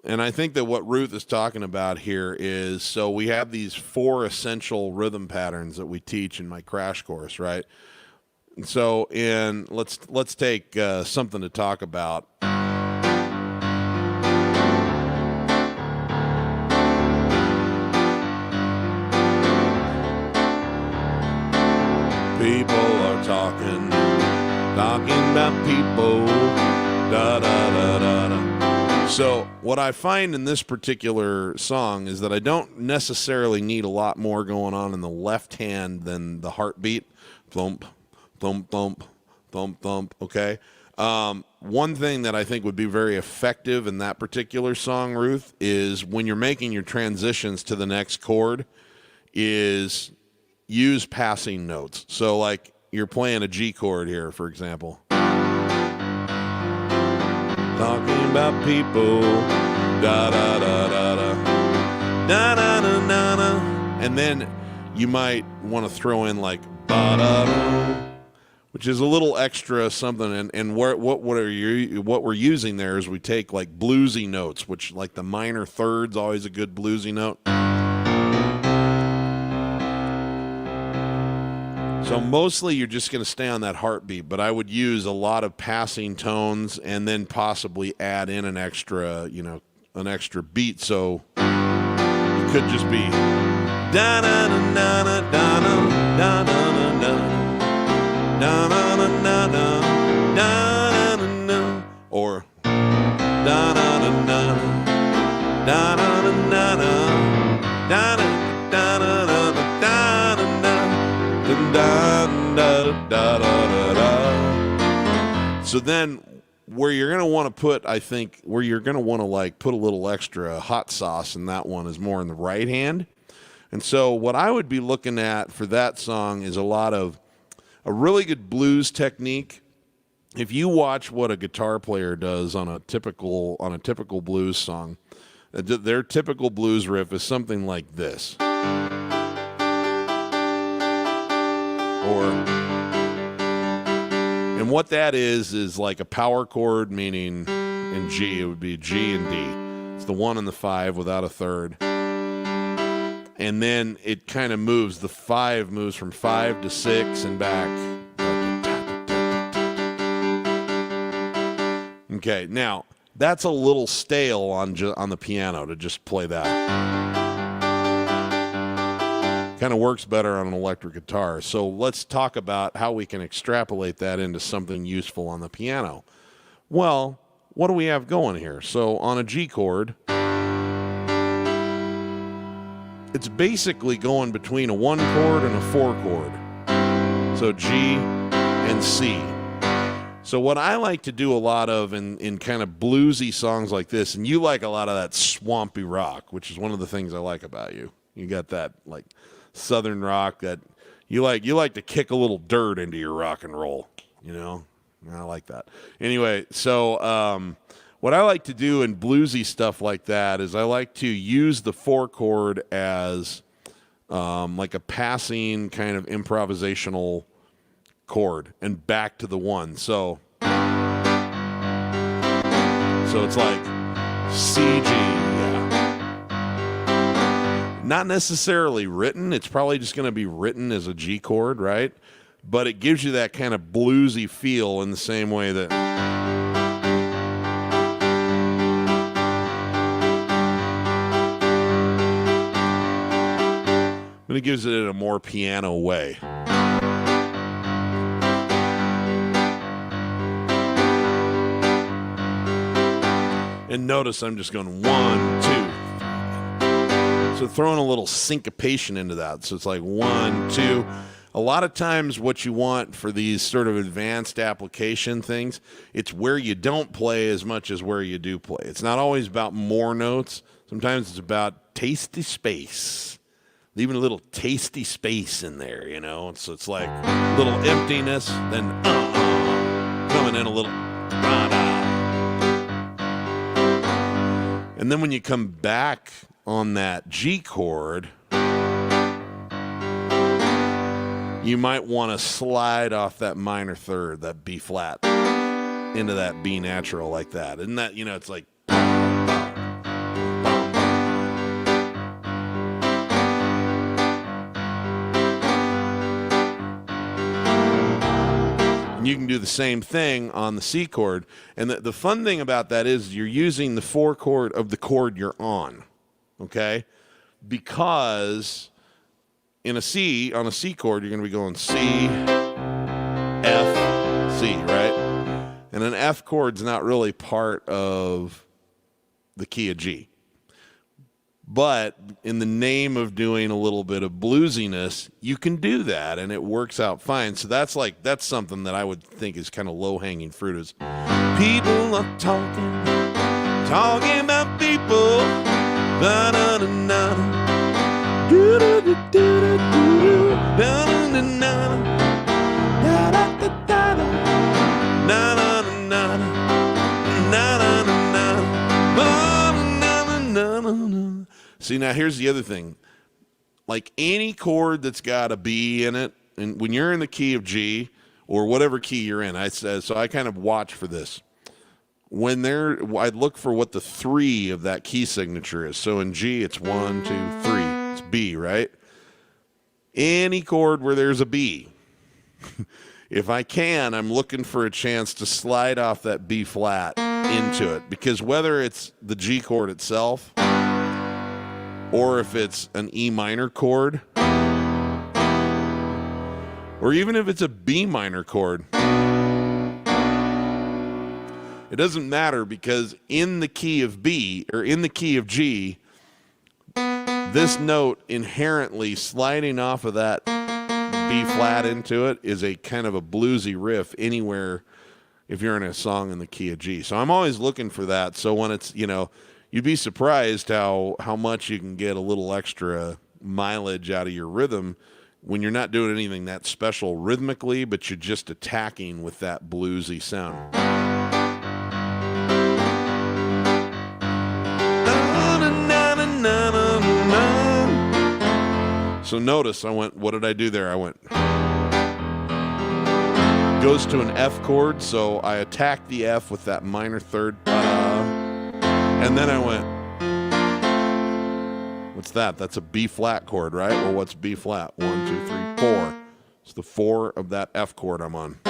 Speaker 1: And I think that what Ruth is talking about here is, so we have these 4 essential rhythm patterns that we teach in my crash course, right? And so let's take something to talk about. People are talking about people. Da, da, da, da, da. So what I find in this particular song is that I don't necessarily need a lot more going on in the left hand than the heartbeat. Thump, thump, thump, thump, thump, okay? One thing that I think would be very effective in that particular song, Ruth, is when you're making your transitions to the next chord, is use passing notes. So like you're playing a G chord here, for example. talking about people. Da da da da da. Da da da da da. And then you might want to throw in like ba da da, which is a little extra something. And what we're using there is we take like bluesy notes, which like the minor third's always a good bluesy note. So mostly you're just going to stay on that heartbeat, but I would use a lot of passing tones and then possibly add in an extra, an extra beat. So it could just be da da da da da da da da da da da da da, or da da da da da da da da da. So then where you're going to want to put, I think, where you're going to want to like put a little extra hot sauce in that one is more in the right hand. And so what I would be looking at for that song is a really good blues technique. If you watch what a guitar player does on a typical blues song, their typical blues riff is something like this. And what that is like a power chord, meaning in G, it would be G and D. It's the 1 and the 5 without a third. And then it kind of moves. The 5 moves from 5 to 6 and back. Okay, now that's a little stale on the piano to just play that. Kind of works better on an electric guitar. So let's talk about how we can extrapolate that into something useful on the piano. Well, what do we have going here? So on a G chord, it's basically going between a 1 chord and a 4 chord. So G and C. So what I like to do a lot of in kind of bluesy songs like this, and you like a lot of that swampy rock, which is one of the things I like about you. You got that like Southern rock that you like to kick a little dirt into your rock and roll, I like that. Anyway, so what I like to do in bluesy stuff like that is I like to use the 4 chord as like a passing kind of improvisational chord and back to the 1. So it's like C, G. Not necessarily written. It's probably just going to be written as a G chord, right? But it gives you that kind of bluesy feel in the same way that... But it gives it in a more piano way. And notice I'm just going 1, 2. So throwing a little syncopation into that. So it's like 1, 2. A lot of times what you want for these sort of advanced application things, it's where you don't play as much as where you do play. It's not always about more notes. Sometimes it's about tasty space. Leaving a little tasty space in there, So it's like a little emptiness, then coming in a little and then when you come back on that G chord, you might want to slide off that minor third, that B flat, into that B natural like that. Isn't that, it's like... And you can do the same thing on the C chord. And the fun thing about that is you're using the 4 chord of the chord you're on. Okay? Because on a C chord, you're going to be going C, F, C, right? And an F chord's not really part of the key of G. But in the name of doing a little bit of bluesiness, you can do that, and it works out fine. So that's something that I would think is kind of low-hanging fruit is people are talking about people. Da-da-da-da-da. Do-do-do-do-do-do. Da-da-da-da-da. Da-da-da-da-da. Na-na-na-na. Na-na. See, now here's the other thing. Like any chord that's got a B in it, and when you're in the key of G or whatever key you're in, so I kind of watch for this. I look for what the 3 of that key signature is. So in G, it's 1, 2, 3. It's B, right? Any chord where there's a B, if I can, I'm looking for a chance to slide off that B flat into it, because whether it's the G chord itself or if it's an E minor chord or even if it's a B minor chord, it doesn't matter, because in the key of B or in the key of G, this note inherently sliding off of that B flat into it is a kind of a bluesy riff anywhere if you're in a song in the key of G. So I'm always looking for that. So when it's, you'd be surprised how much you can get a little extra mileage out of your rhythm when you're not doing anything that special rhythmically, but you're just attacking with that bluesy sound. So notice what did I do there? I went, goes to an F chord, so I attacked the F with that minor third, and then I went, what's that? That's a B flat chord, right? Well, what's B flat? 1, 2, 3, 4. It's the 4 of that F chord I'm on.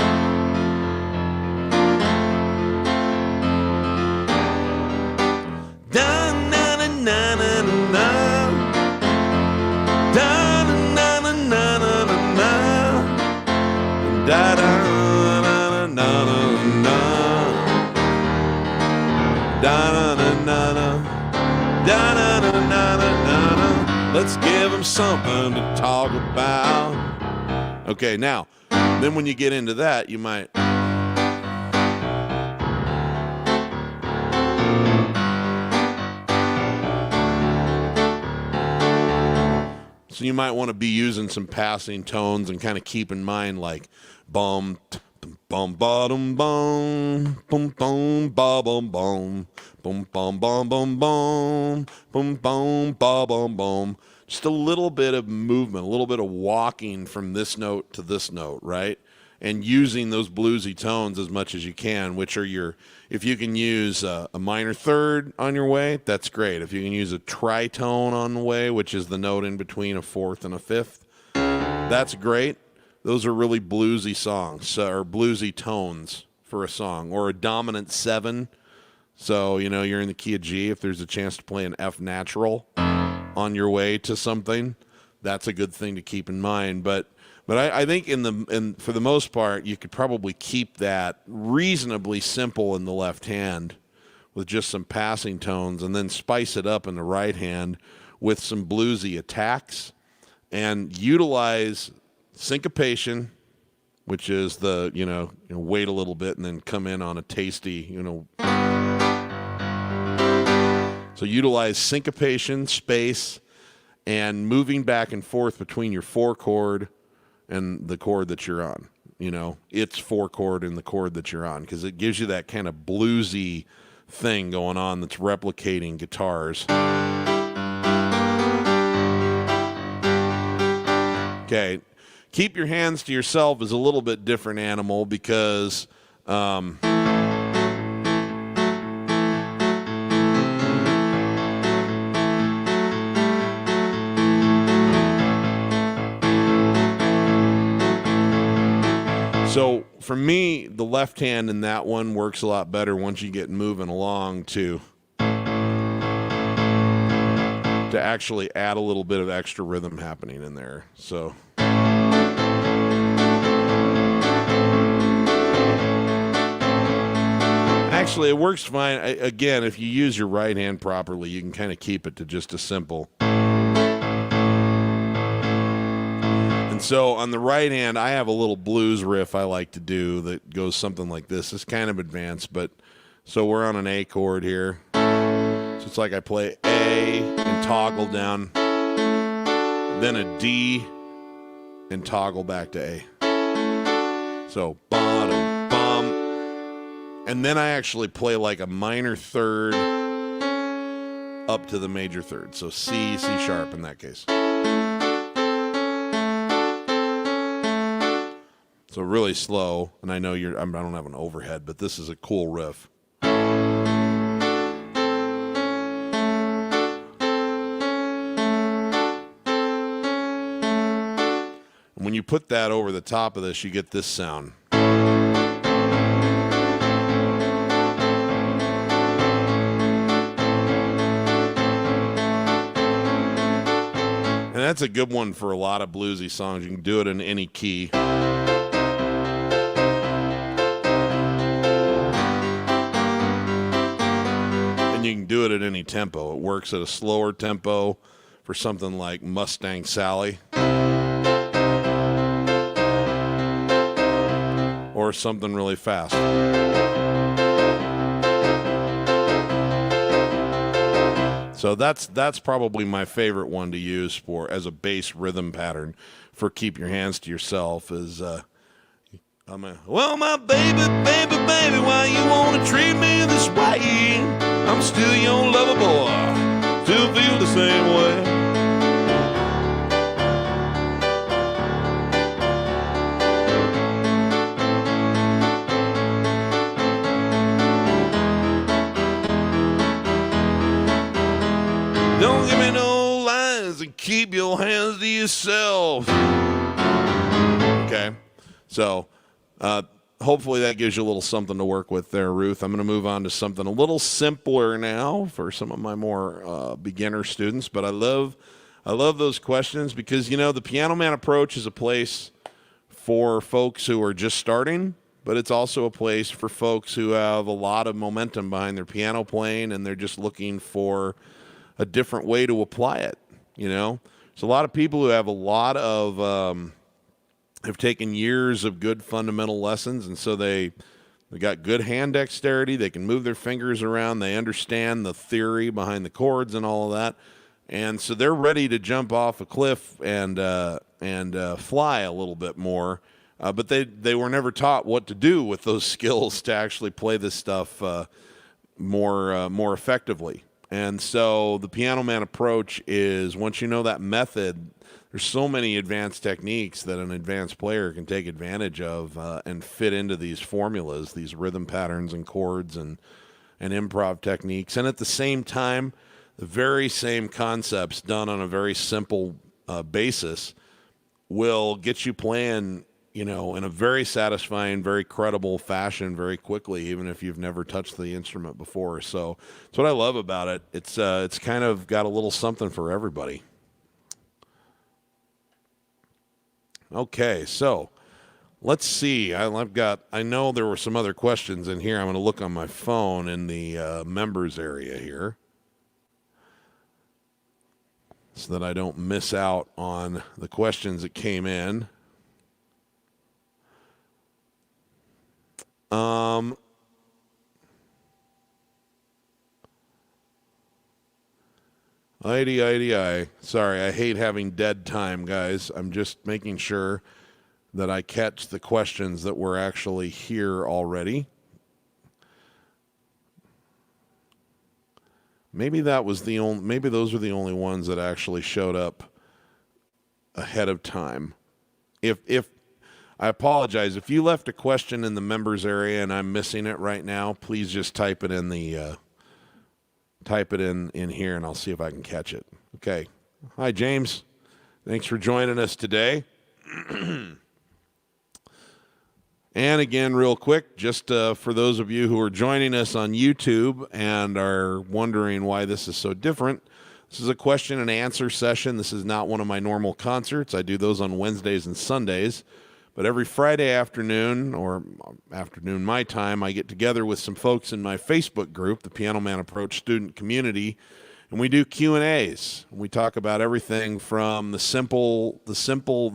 Speaker 1: Let's give them something to talk about. Okay, now, then when you get into that, you might. So you might want to be using some passing tones and kind of keep in mind, like bum, bum, bottom, bum, bum, bum, ba, bum, bum, bum, bum, bum, bum, bum, bum, bum, ba, bum, bum. Just a little bit of movement, a little bit of walking from this note to this note, right? And using those bluesy tones as much as you can, which are if you can use a minor third on your way, that's great. If you can use a tritone on the way, which is the note in between a fourth and a fifth, that's great. Those are really bluesy songs, or bluesy tones for a song, or a dominant 7. So, you're in the key of G. If there's a chance to play an F natural on your way to something, that's a good thing to keep in mind. But I think for the most part, you could probably keep that reasonably simple in the left hand with just some passing tones, and then spice it up in the right hand with some bluesy attacks, and utilize syncopation, which is the, wait a little bit and then come in on a tasty, So utilize syncopation, space, and moving back and forth between your 4 chord and the chord that you're on. It's 4 chord and the chord that you're on, because it gives you that kind of bluesy thing going on that's replicating guitars. Okay. Keep your hands to yourself is a little bit different animal, because so for me, the left hand in that one works a lot better once you get moving along to actually add a little bit of extra rhythm happening in there. So actually, it works fine. Again, if you use your right hand properly, you can kind of keep it to just a simple. And so on the right hand, I have a little blues riff I like to do that goes something like this. It's kind of advanced, but so we're on an A chord here. So it's like I play A and toggle down, then a D and toggle back to A. So bottom, bum. And then I actually play like a minor third up to the major third. So C, C sharp in that case. So really slow, and I know I don't have an overhead, but this is a cool riff. And when you put that over the top of this, you get this sound. And that's a good one for a lot of bluesy songs. You can do it in any key. You can do it at any tempo. It works at a slower tempo for something like Mustang Sally or something really fast. So that's probably my favorite one to use for as a bass rhythm pattern for Keep Your Hands to Yourself is well, my baby, baby, baby, why you wanna treat me this way? I'm still your lover boy, still feel the same way. Don't give me no lies and keep your hands to yourself. Okay, so hopefully that gives you a little something to work with there, Ruth. I'm going to move on to something a little simpler now for some of my more beginner students. But I love those questions because, you know, the Piano Man approach is a place for folks who are just starting, but it's also a place for folks who have a lot of momentum behind their piano playing and they're just looking for a different way to apply it, you know. There's a lot of people who have a lot of have taken years of good fundamental lessons, and so they got good hand dexterity. They can move their fingers around. They understand the theory behind the chords and all of that, and so they're ready to jump off a cliff and fly a little bit more. But they were never taught what to do with those skills to actually play this stuff more effectively. And so the Piano Man approach is once you know that method, there's so many advanced techniques that an advanced player can take advantage of and fit into these formulas, these rhythm patterns and chords and improv techniques. And at the same time, the very same concepts done on a very simple basis will get you playing, you know, in a very satisfying, very credible fashion very quickly, even if you've never touched the instrument before. So that's what I love about it. It's kind of got a little something for everybody. Okay, so let's see. I know there were some other questions in here. I'm going to look on my phone in the members area here so that I don't miss out on the questions that came in. I. Sorry, I hate having dead time, guys. I'm just making sure that I catch the questions that were actually here already. Maybe those were the only ones that actually showed up ahead of time. If I apologize if you left a question in the members area and I'm missing it right now, please just type it in the type it in here and I'll see if I can catch it. Okay. Hi, James. Thanks for joining us today. And again, real quick, just for those of you who are joining us on YouTube and are wondering why this is so different, this is a question and answer session. This is not one of my normal concerts. I do those on Wednesdays and Sundays. But every Friday afternoon, or afternoon my time, I get together with some folks in my Facebook group, the Piano Man Approach Student Community, and we do Q&As. We talk about everything from the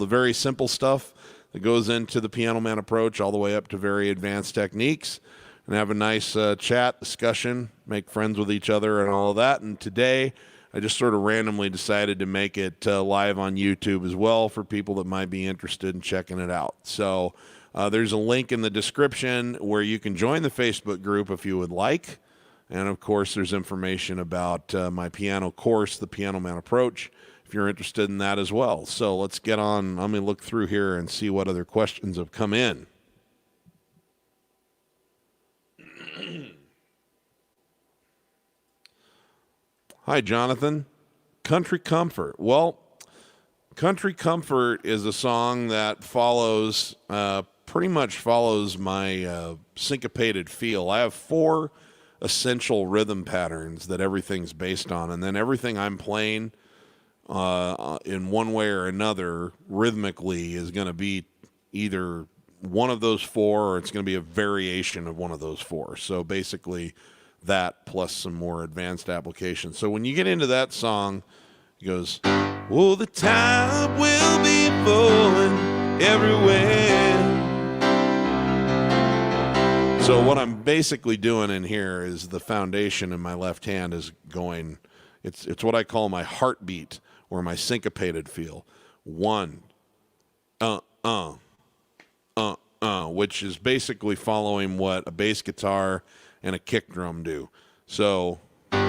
Speaker 1: very simple stuff that goes into the Piano Man Approach all the way up to very advanced techniques, and have a nice chat, discussion, make friends with each other and all of that. And today, I just sort of randomly decided to make it live on YouTube as well for people that might be interested in checking it out. So there's a link in the description where you can join the Facebook group if you would like. And, of course, there's information about my piano course, the Piano Man Approach, if you're interested in that as well. So let's get on. Let me look through here and see what other questions have come in. Hi, Jonathan. Country Comfort. Well, Country Comfort is a song that follows, pretty much follows my syncopated feel. I have 4 essential rhythm patterns that everything's based on, and then everything I'm playing in one way or another rhythmically is going to be either one of those 4 or it's going to be a variation of one of those 4. So basically that plus some more advanced applications. So when you get into that song, it goes, oh, the tide will be flowing everywhere. So what I'm basically doing in here is the foundation in my left hand is going, it's what I call my heartbeat or my syncopated feel. 1, which is basically following what a bass guitar and a kick drum do. So, and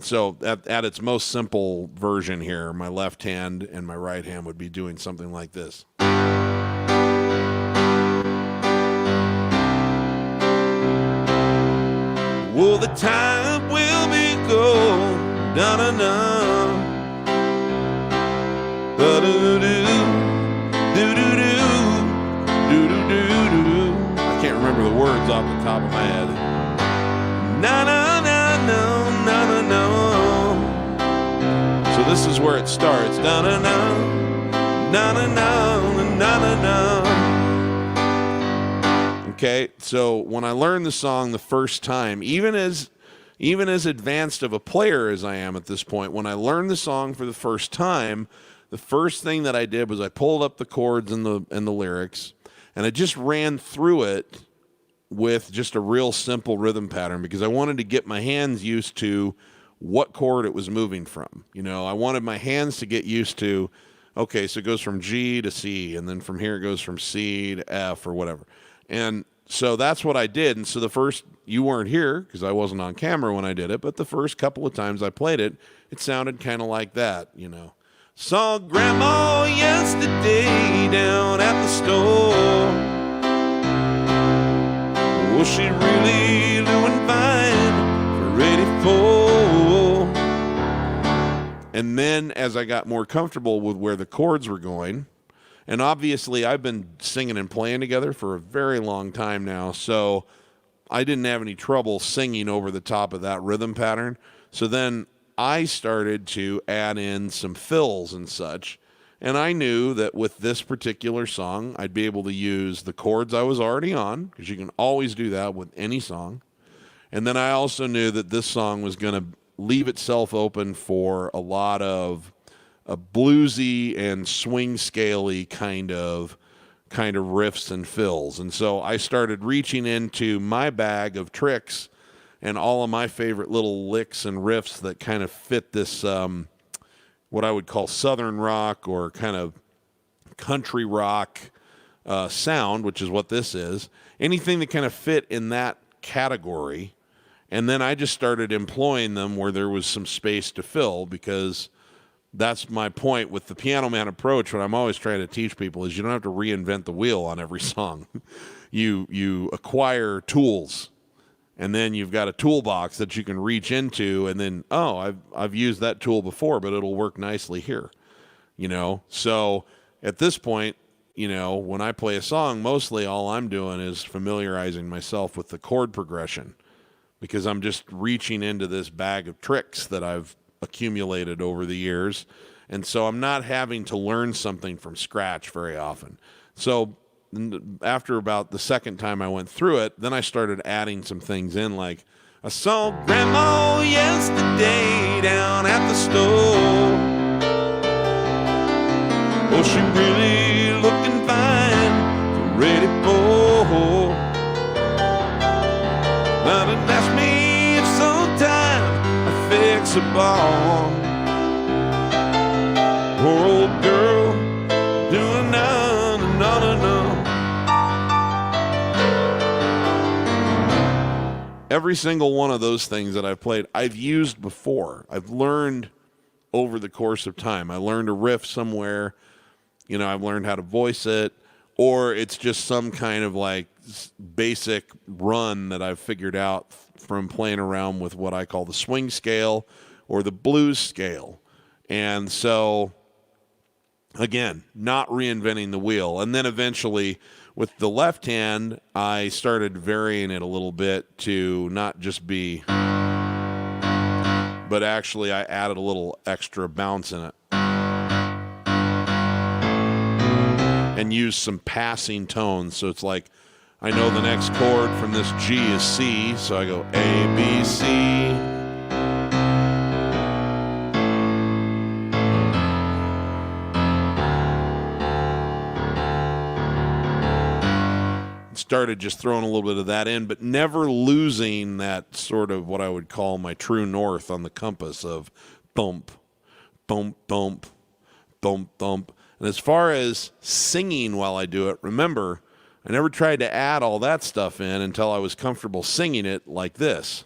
Speaker 1: so at its most simple version here, my left hand and my right hand would be doing something like this. Well, the time will be gone, da-da-da, da-da-da-do, do-do-do, do-do-do-do-do. I can't remember the words off the top of my head. Na-na-na-no, na-na-no. So this is where it starts. Na-na-no, na-na-no, na-na-no. Okay, so when I learned the song the first time, even as advanced of a player as I am at this point, when I learned the song for the first time, the first thing that I did was I pulled up the chords and the lyrics, and I just ran through it with just a real simple rhythm pattern because I wanted to get my hands used to what chord it was moving from. You know, I wanted my hands to get used to, okay, so it goes from G to C, and then from here it goes from C to F or whatever. And so that's what I did. And so the first, you weren't here because I wasn't on camera when I did it, but the first couple of times I played it, it sounded kind of like that, you know. Saw Grandma yesterday down at the store. Was she really doing fine for 84? And then as I got more comfortable with where the chords were going, and obviously, I've been singing and playing together for a very long time now, so I didn't have any trouble singing over the top of that rhythm pattern. So then I started to add in some fills and such, and I knew that with this particular song, I'd be able to use the chords I was already on, because you can always do that with any song. And then I also knew that this song was going to leave itself open for a lot of a bluesy and swing scale-y kind of riffs and fills. And so I started reaching into my bag of tricks and all of my favorite little licks and riffs that kind of fit this, what I would call Southern rock or kind of country rock sound, which is what this is. Anything that kind of fit in that category. And then I just started employing them where there was some space to fill, because that's my point with the Piano Man approach. What I'm always trying to teach people is you don't have to reinvent the wheel on every song. You acquire tools, and then you've got a toolbox that you can reach into, and then, oh, I've used that tool before, but it'll work nicely here. You know, so at this point, you know, when I play a song, mostly all I'm doing is familiarizing myself with the chord progression, because I'm just reaching into this bag of tricks that I've accumulated over the years. And so I'm not having to learn something from scratch very often. So after about the second time I went through it, then I started adding some things in, like I saw Grandma yesterday down at the store. Oh, she really looking fine for ready for. Now didn't ask me if sometime I fix a ball. Poor old girl doing none. every single one of those things that I've played, I've used before. I've learned over the course of time. I learned a riff somewhere, I've learned how to voice it, or it's just some kind of like basic run that I've figured out from playing around with what I call the swing scale or the blues scale. And so, again, not reinventing the wheel. And then eventually, with the left hand, I started varying it a little bit to not just be, but actually I added a little extra bounce in it. And used some passing tones. So it's like, I know the next chord from this G is C, so I go A, B, C. Started just throwing a little bit of that in, but never losing that sort of what I would call my true north on the compass of thump, thump, thump, thump, thump. And as far as singing while I do it, remember, I never tried to add all that stuff in until I was comfortable singing it like this.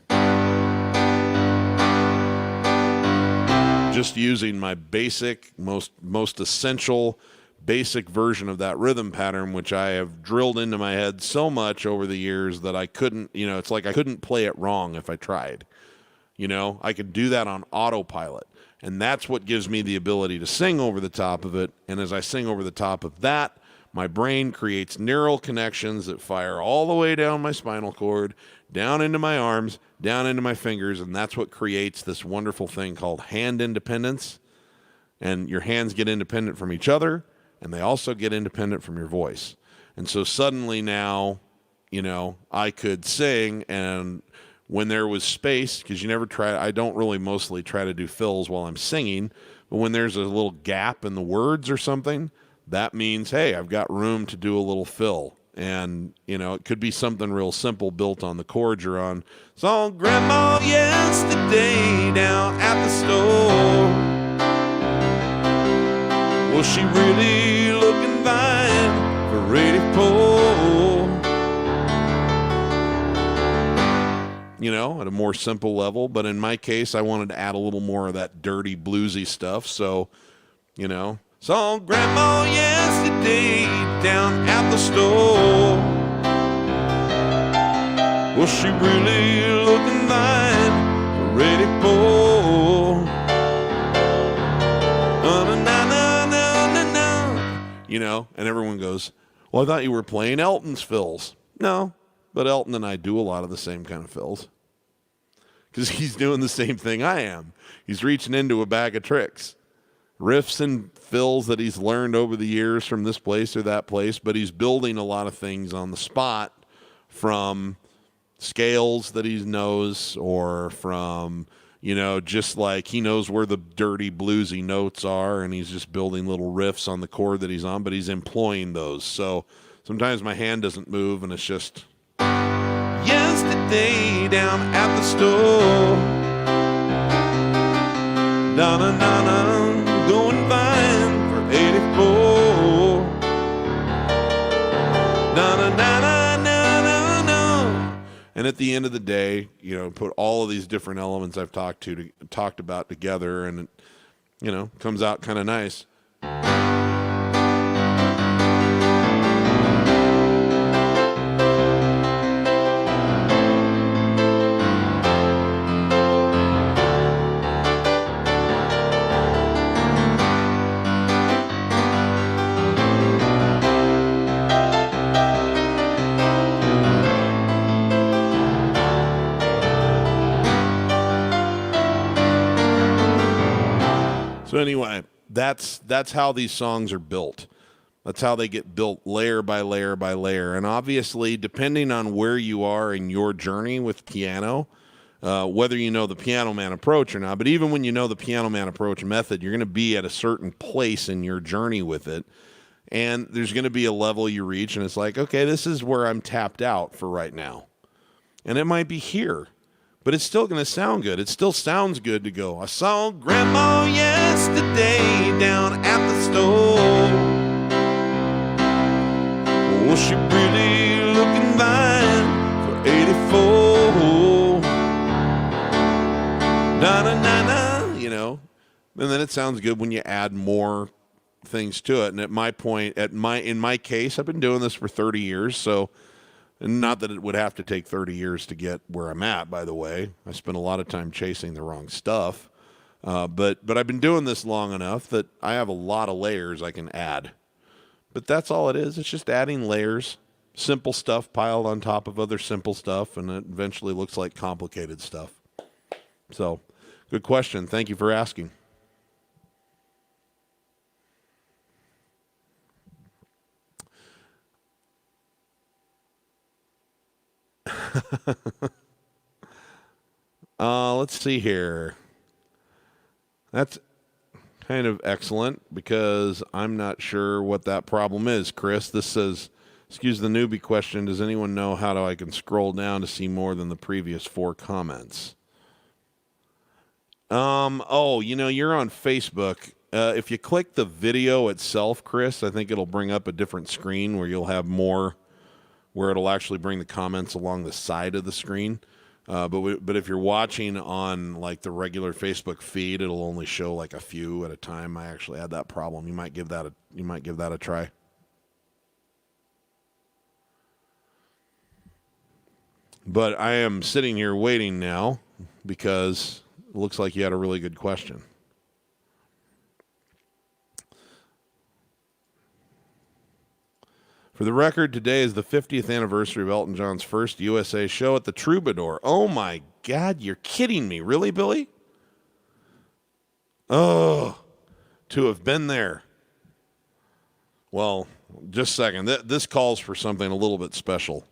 Speaker 1: Just using my basic, most essential basic version of that rhythm pattern, which I have drilled into my head so much over the years that I couldn't, it's like I couldn't play it wrong if I tried. I could do that on autopilot. And that's what gives me the ability to sing over the top of it. And as I sing over the top of that, my brain creates neural connections that fire all the way down my spinal cord, down into my arms, down into my fingers. And that's what creates this wonderful thing called hand independence. And your hands get independent from each other, and they also get independent from your voice. And so suddenly now, I could sing, and when there was space, because I don't really mostly try to do fills while I'm singing, but when there's a little gap in the words or something, that means, hey, I've got room to do a little fill. And, it could be something real simple built on the chords you're on. Saw Grandma yesterday down at the store. Was she really looking fine for 84? At a more simple level. But in my case, I wanted to add a little more of that dirty bluesy stuff. So, saw Grandma yesterday down at the store. Was she really looking fine for 84? And everyone goes, well, I thought you were playing Elton's fills. No, but Elton and I do a lot of the same kind of fills. Because he's doing the same thing I am. He's reaching into a bag of tricks. Riffs and fills that he's learned over the years from this place or that place, but he's building a lot of things on the spot from scales that he knows or from... just like he knows where the dirty bluesy notes are, and he's just building little riffs on the chord that he's on, but he's employing those. So sometimes my hand doesn't move, and it's just yesterday down at the store. Na-na-na-na, going fine for 84. Na-na-na-na. And at the end of the day, put all of these different elements I've talked about together, and it, comes out kind of nice. So anyway, that's how these songs are built. That's how they get built, layer by layer by layer. And obviously, depending on where you are in your journey with piano, whether you know the Piano Man approach or not, but even when you know the Piano Man approach method, you're going to be at a certain place in your journey with it. And there's going to be a level you reach, and it's like, okay, this is where I'm tapped out for right now. And it might be here, but it's still going to sound good. It still sounds good to go, I saw Grandma yesterday down at the store. Was she really looking fine for 84? na, you know. And then it sounds good when you add more things to it. And at my point, in my case, I've been doing this for 30 years, so not that it would have to take 30 years to get where I'm at, by the way. I spent a lot of time chasing the wrong stuff. But I've been doing this long enough that I have a lot of layers I can add. But that's all it is. It's just adding layers, simple stuff piled on top of other simple stuff, and it eventually looks like complicated stuff. So, good question. Thank you for asking. Let's see here. That's kind of excellent because I'm not sure what that problem is, Chris. This says, excuse the newbie question, does anyone know how I can scroll down to see more than the previous 4 comments? You're on Facebook. If you click the video itself, Chris, I think it'll bring up a different screen where you'll have more, where it'll actually bring the comments along the side of the screen. But if you're watching on like the regular Facebook feed, it'll only show like a few at a time. I actually had that problem. You might give that a try. But I am sitting here waiting now because it looks like you had a really good question. For the record, today is the 50th anniversary of Elton John's first USA show at the Troubadour. Oh, my God, you're kidding me. Really, Billy? Oh, to have been there. Well, just a second. This calls for something a little bit special.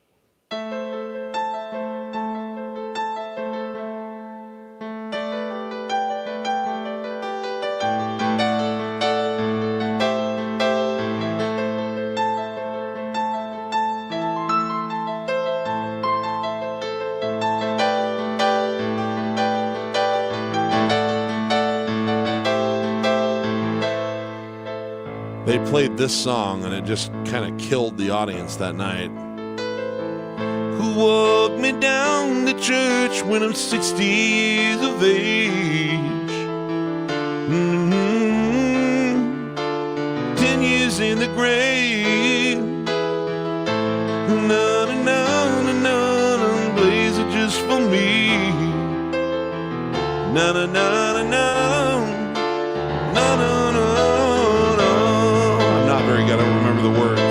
Speaker 1: They played this song, and it just kind of killed the audience that night. Who walked me down to church when I'm 60 years of age? 10 years in the grave. Na na na na na, blaze it just for me. Na na na na na, na na na. I don't remember the words.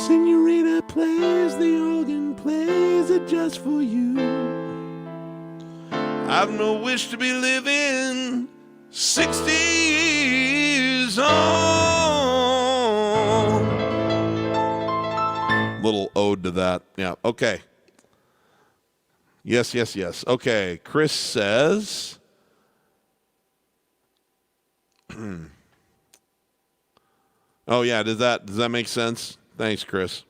Speaker 1: Senorita plays the organ, plays it just for you. I've no wish to be living 60 years on. Little ode to that. Yeah, okay. Yes. Okay, Chris says, oh yeah, does that make sense? Thanks, Chris.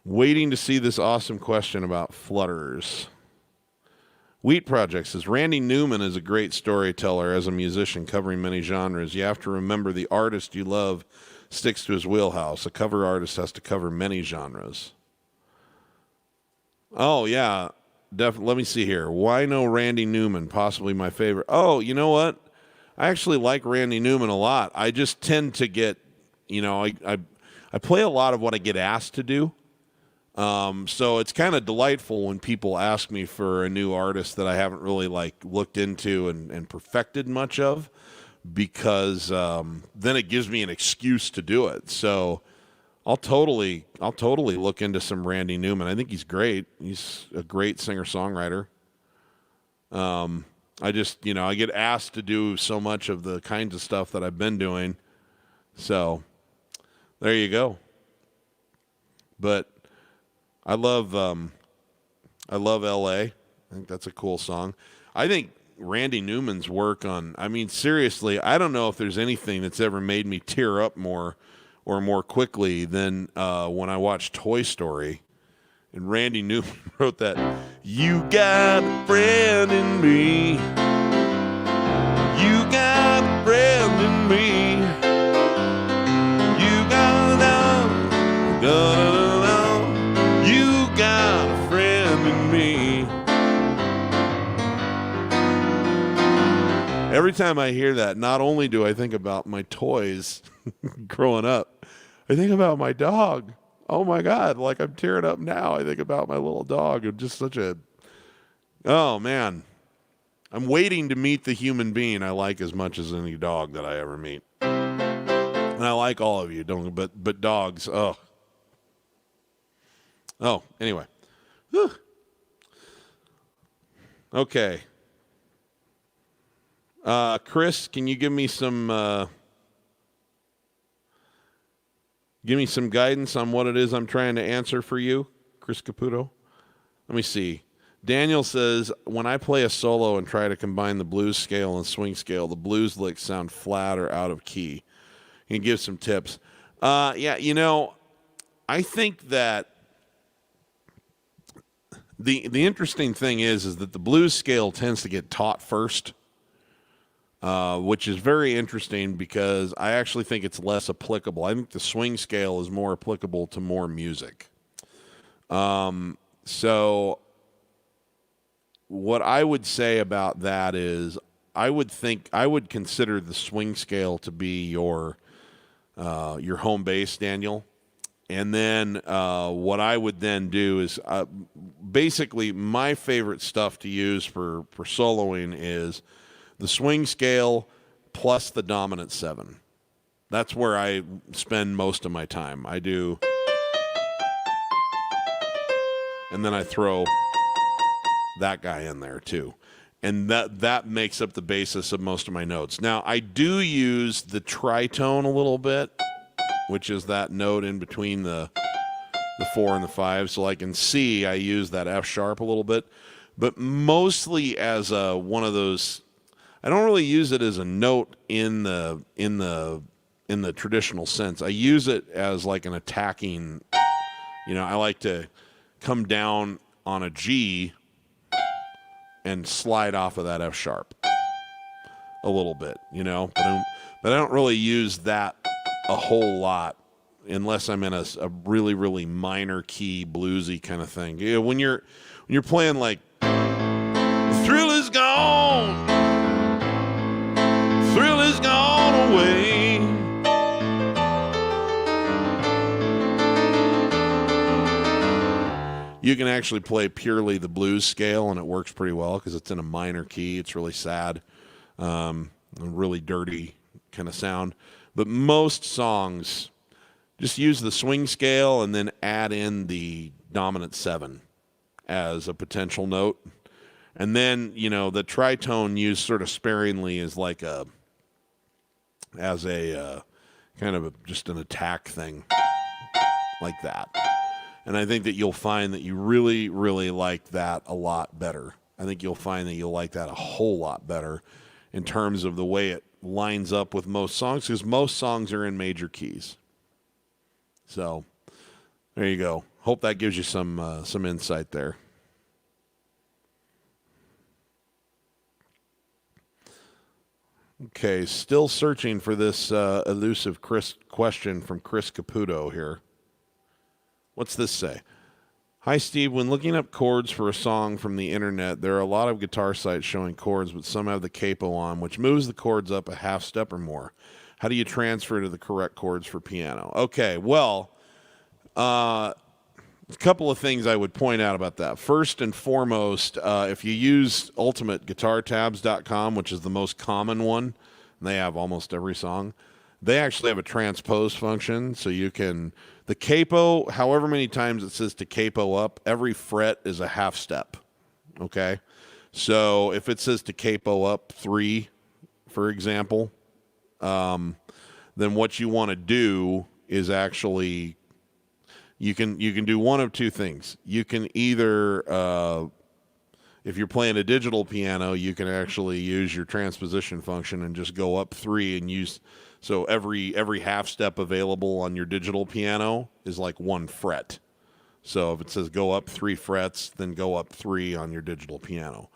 Speaker 1: Waiting to see this awesome question about flutterers. Wheat Project says, Randy Newman is a great storyteller as a musician covering many genres. You have to remember the artist you love sticks to his wheelhouse. A cover artist has to cover many genres. Oh, yeah. Let me see here. Why no Randy Newman? Possibly my favorite. Oh, you know what? I actually like Randy Newman a lot. I just tend to get, I play a lot of what I get asked to do. So it's kind of delightful when people ask me for a new artist that I haven't really looked into and perfected much of. Because then it gives me an excuse to do it. So I'll totally look into some Randy Newman. I think he's great. He's a great singer-songwriter. I just, I get asked to do so much of the kinds of stuff that I've been doing. So there you go. But I love L.A. I think that's a cool song. I think Randy Newman's work on, seriously, I don't know if there's anything that's ever made me tear up more or more quickly than when I watched Toy Story. And Randy Newman wrote that, "You got a friend in me. time I hear that, not only do I think about my toys growing up, I think about my dog. Oh my God, like I'm tearing up now. I think about my little dog. I'm just oh man. I'm waiting to meet the human being I like as much as any dog that I ever meet. And I like all of you, but dogs, oh. Oh, anyway. Whew. Okay. Chris, can you give me some guidance on what it is I'm trying to answer for you, Chris Caputo? Let me see. Daniel says, when I play a solo and try to combine the blues scale and swing scale, the blues licks sound flat or out of key. Can you give some tips? Yeah, I think that the interesting thing is that the blues scale tends to get taught first, which is very interesting because I actually think it's less applicable. I think the swing scale is more applicable to more music. So what I would say about that is I would consider the swing scale to be your home base, Daniel. And then what I would then do is basically my favorite stuff to use for soloing is the swing scale plus the dominant 7. That's where I spend most of my time. I do, and then I throw that guy in there too. And that makes up the basis of most of my notes. Now, I do use the tritone a little bit, which is that note in between the 4 and the 5. So like in C, I use that F sharp a little bit, but mostly as one of those. I don't really use it as a note in the traditional sense. I use it as like an attacking. I like to come down on a G and slide off of that F sharp a little bit, but I don't really use that a whole lot unless I'm in a really, really minor key bluesy kind of thing. When you're playing like the thrill is gone, thrill is gone away. You can actually play purely the blues scale, and it works pretty well because it's in a minor key. It's really sad, a really dirty kind of sound. But most songs just use the swing scale and then add in the dominant 7 as a potential note. And then, the tritone used sort of sparingly is like as a kind of just an attack thing like that. And I think that you'll find that you really, really like that a lot better. I think you'll find that you'll like that a whole lot better in terms of the way it lines up with most songs, because most songs are in major keys. So there you go. Hope that gives you some insight there. Okay, still searching for this elusive question from Chris Caputo here. What's this say? Hi, Steve. When looking up chords for a song from the internet, there are a lot of guitar sites showing chords, but some have the capo on, which moves the chords up a half step or more. How do you transfer to the correct chords for piano? Okay, well, a couple of things I would point out about that. First and foremost, if you use ultimateguitartabs.com, which is the most common one, and they have almost every song, they actually have a transpose function, so you can... The capo, however many times it says to capo up, every fret is a half step, okay? So if it says to capo up 3, for example, then what you want to do is actually, you can do one of two things. You can either, if you're playing a digital piano, you can actually use your transposition function and just go up 3 and use... So every half step available on your digital piano is like 1 fret. So if it says go up 3 frets, then go up 3 on your digital piano.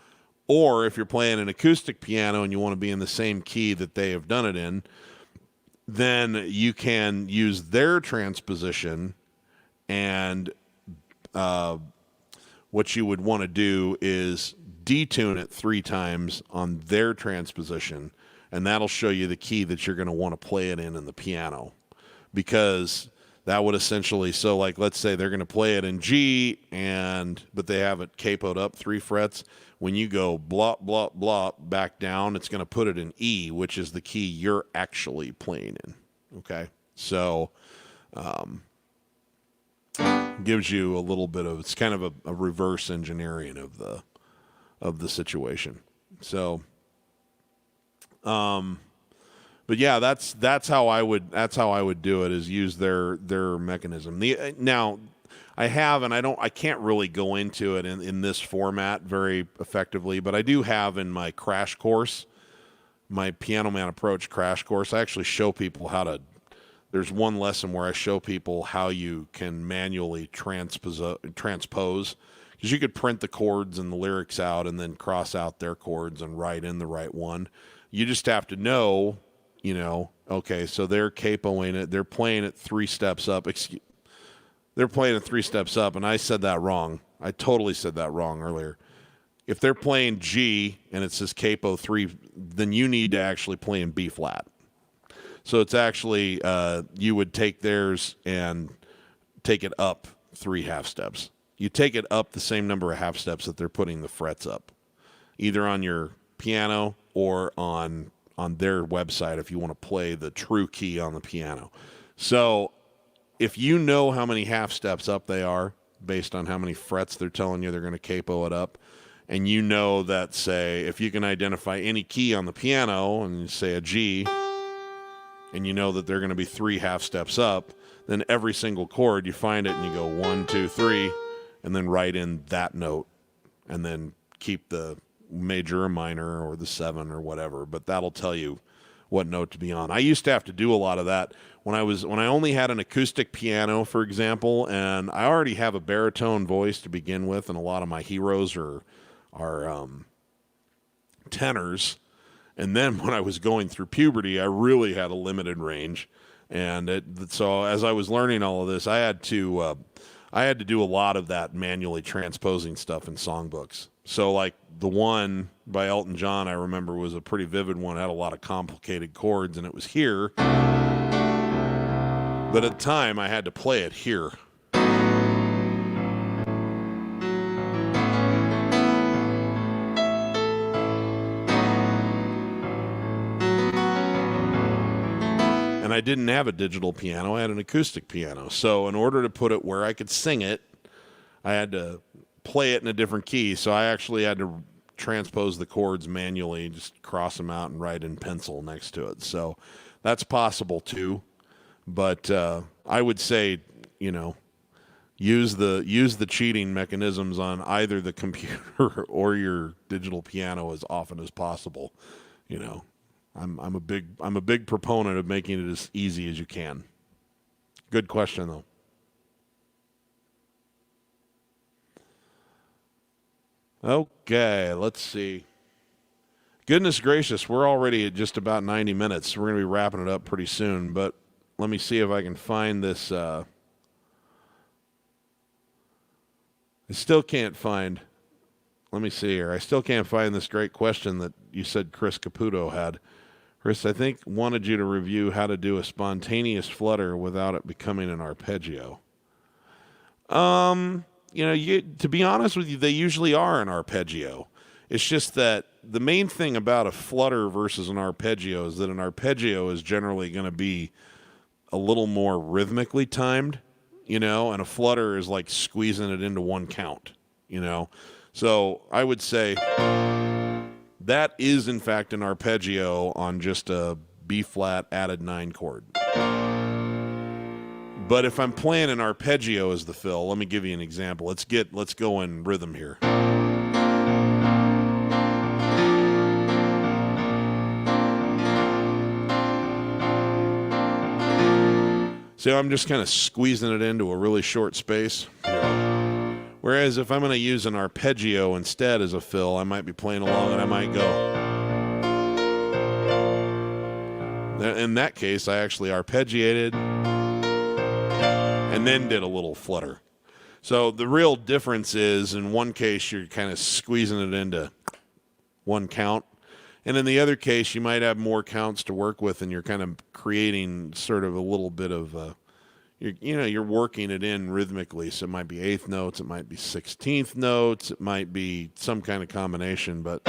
Speaker 1: Or if you're playing an acoustic piano and you want to be in the same key that they have done it in, then you can use their transposition, and what you would want to do is detune it 3 times on their transposition, and that'll show you the key that you're going to want to play it in the piano, because that would essentially, so like let's say they're going to play it in G, but they have it capoed up 3 frets. When you go blop, blop, blop back down, it's going to put it in E, which is the key you're actually playing in. Okay, so gives you a little bit of, it's kind of a reverse engineering of the situation. So, but yeah, that's how I would do it, is use their mechanism. Now I can't really go into it in this format very effectively, but I do have in my crash course, my Piano Man Approach crash course, I actually show people there's one lesson where I show people how you can manually transpose, because you could print the chords and the lyrics out and then cross out their chords and write in the right one. You just have to know, okay, so they're capoing it, they're playing it 3 steps up. They're playing it 3 steps up, and I said that wrong. I totally said that wrong earlier. If they're playing G and it says capo 3, then you need to actually play in B flat. So it's actually, you would take theirs and take it up 3 half steps. You take it up the same number of half steps that they're putting the frets up, either on your piano or on their website if you want to play the true key on the piano. So if you know how many half steps up they are based on how many frets they're telling you they're going to capo it up, and you know that, say, if you can identify any key on the piano and you say a G, and you know that they're going to be 3 half steps up, then every single chord you find it and you go 1, 2, 3, and then write in that note, and then keep the major or minor or the 7 or whatever, but that'll tell you what note to be on. I used to have to do a lot of that when I only had an acoustic piano, for example, and I already have a baritone voice to begin with, and a lot of my heroes are tenors. And then when I was going through puberty, I really had a limited range, and so as I was learning all of this, I had to do a lot of that manually transposing stuff in songbooks. So like the one by Elton John, I remember, was a pretty vivid one. It had a lot of complicated chords, and it was here. But at the time, I had to play it here. And I didn't have a digital piano. I had an acoustic piano. So in order to put it where I could sing it, I had to play it in a different key. So I actually had to transpose the chords manually, just cross them out and write in pencil next to it. So that's possible too. But I would say, use the cheating mechanisms on either the computer or your digital piano as often as possible. I'm a big proponent of making it as easy as you can. Good question though. Okay, let's see. Goodness gracious, we're already at just about 90 minutes. We're going to be wrapping it up pretty soon, but let me see if I can find this. I still can't find. Let me see here. I still can't find this great question that you said Chris Caputo had. Chris, I think, wanted you to review how to do a spontaneous flutter without it becoming an arpeggio. To be honest with you, they usually are an arpeggio. It's just that the main thing about a flutter versus an arpeggio is that an arpeggio is generally going to be a little more rhythmically timed, and a flutter is like squeezing it into one count, So I would say that is, in fact, an arpeggio on just a B-flat added 9 chord. But if I'm playing an arpeggio as the fill, let me give you an example. Let's go in rhythm here. So I'm just kind of squeezing it into a really short space. Whereas if I'm going to use an arpeggio instead as a fill, I might be playing along and I might go. In that case, I actually arpeggiated and then did a little flutter. So the real difference is, in one case, you're kind of squeezing it into one count. And in the other case, you might have more counts to work with, and you're kind of creating sort of a little bit of you're working it in rhythmically. So it might be eighth notes, it might be 16th notes, it might be some kind of combination, but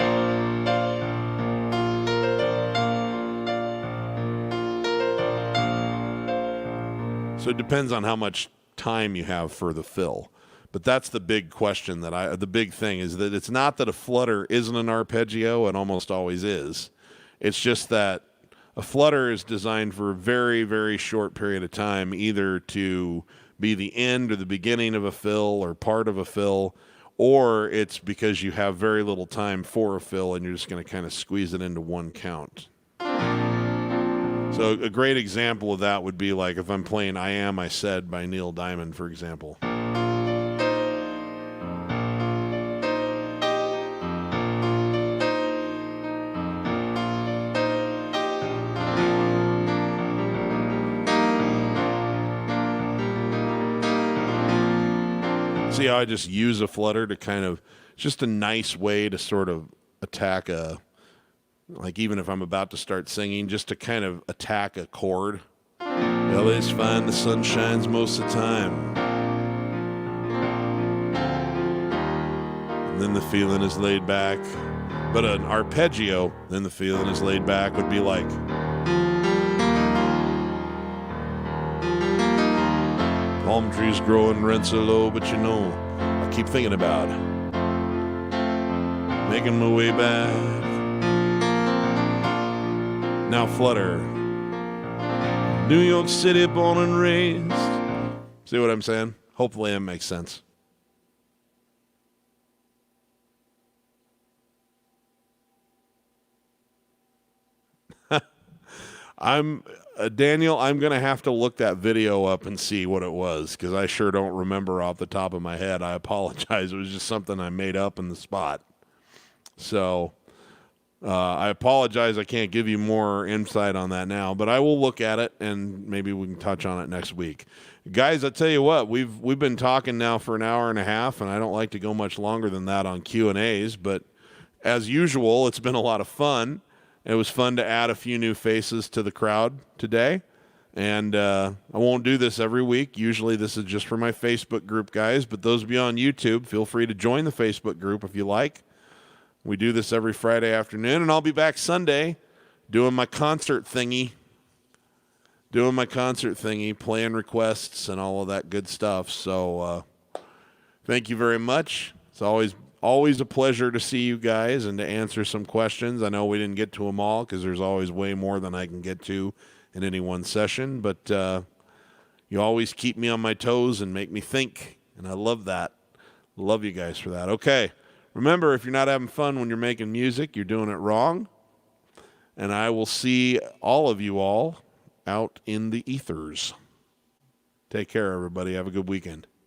Speaker 1: so it depends on how much time you have for the fill. But that's the big question the big thing is that it's not that a flutter isn't an arpeggio, it almost always is. It's just that a flutter is designed for a very, very short period of time, either to be the end or the beginning of a fill or part of a fill, or it's because you have very little time for a fill and you're just going to kind of squeeze it into one count. So a great example of that would be like if I'm playing I Am, I Said by Neil Diamond, for example. See how I just use a flutter to kind of, just a nice way to sort of attack like even if I'm about to start singing, just to kind of attack a chord. LA's fine, the sun shines most of the time. And then the feeling is laid back. But an arpeggio, then the feeling is laid back, would be like, palm trees growing, rents are low, but you know, I keep thinking about making my way back. Now flutter, New York City, born and raised. See what I'm saying? Hopefully that makes sense. Daniel, I'm going to have to look that video up and see what it was, because I sure don't remember off the top of my head. I apologize. It was just something I made up in the spot. So I apologize. I can't give you more insight on that now, but I will look at it, and maybe we can touch on it next week. Guys, I tell you what, we've been talking now for an hour and a half, and I don't like to go much longer than that on Q&As, but as usual, it's been a lot of fun. It was fun to add a few new faces to the crowd today, and I won't do this every week. Usually this is just for my Facebook group, guys, but those of you on YouTube, feel free to join the Facebook group if you like. We do this every Friday afternoon, and I'll be back Sunday doing my concert thingy, playing requests and all of that good stuff. So thank you very much. It's always a pleasure to see you guys and to answer some questions. I know we didn't get to them all because there's always way more than I can get to in any one session, but you always keep me on my toes and make me think, and I love that. Love you guys for that. Okay, remember, if you're not having fun when you're making music, you're doing it wrong, and I will see all of you all out in the ethers. Take care, everybody. Have a good weekend.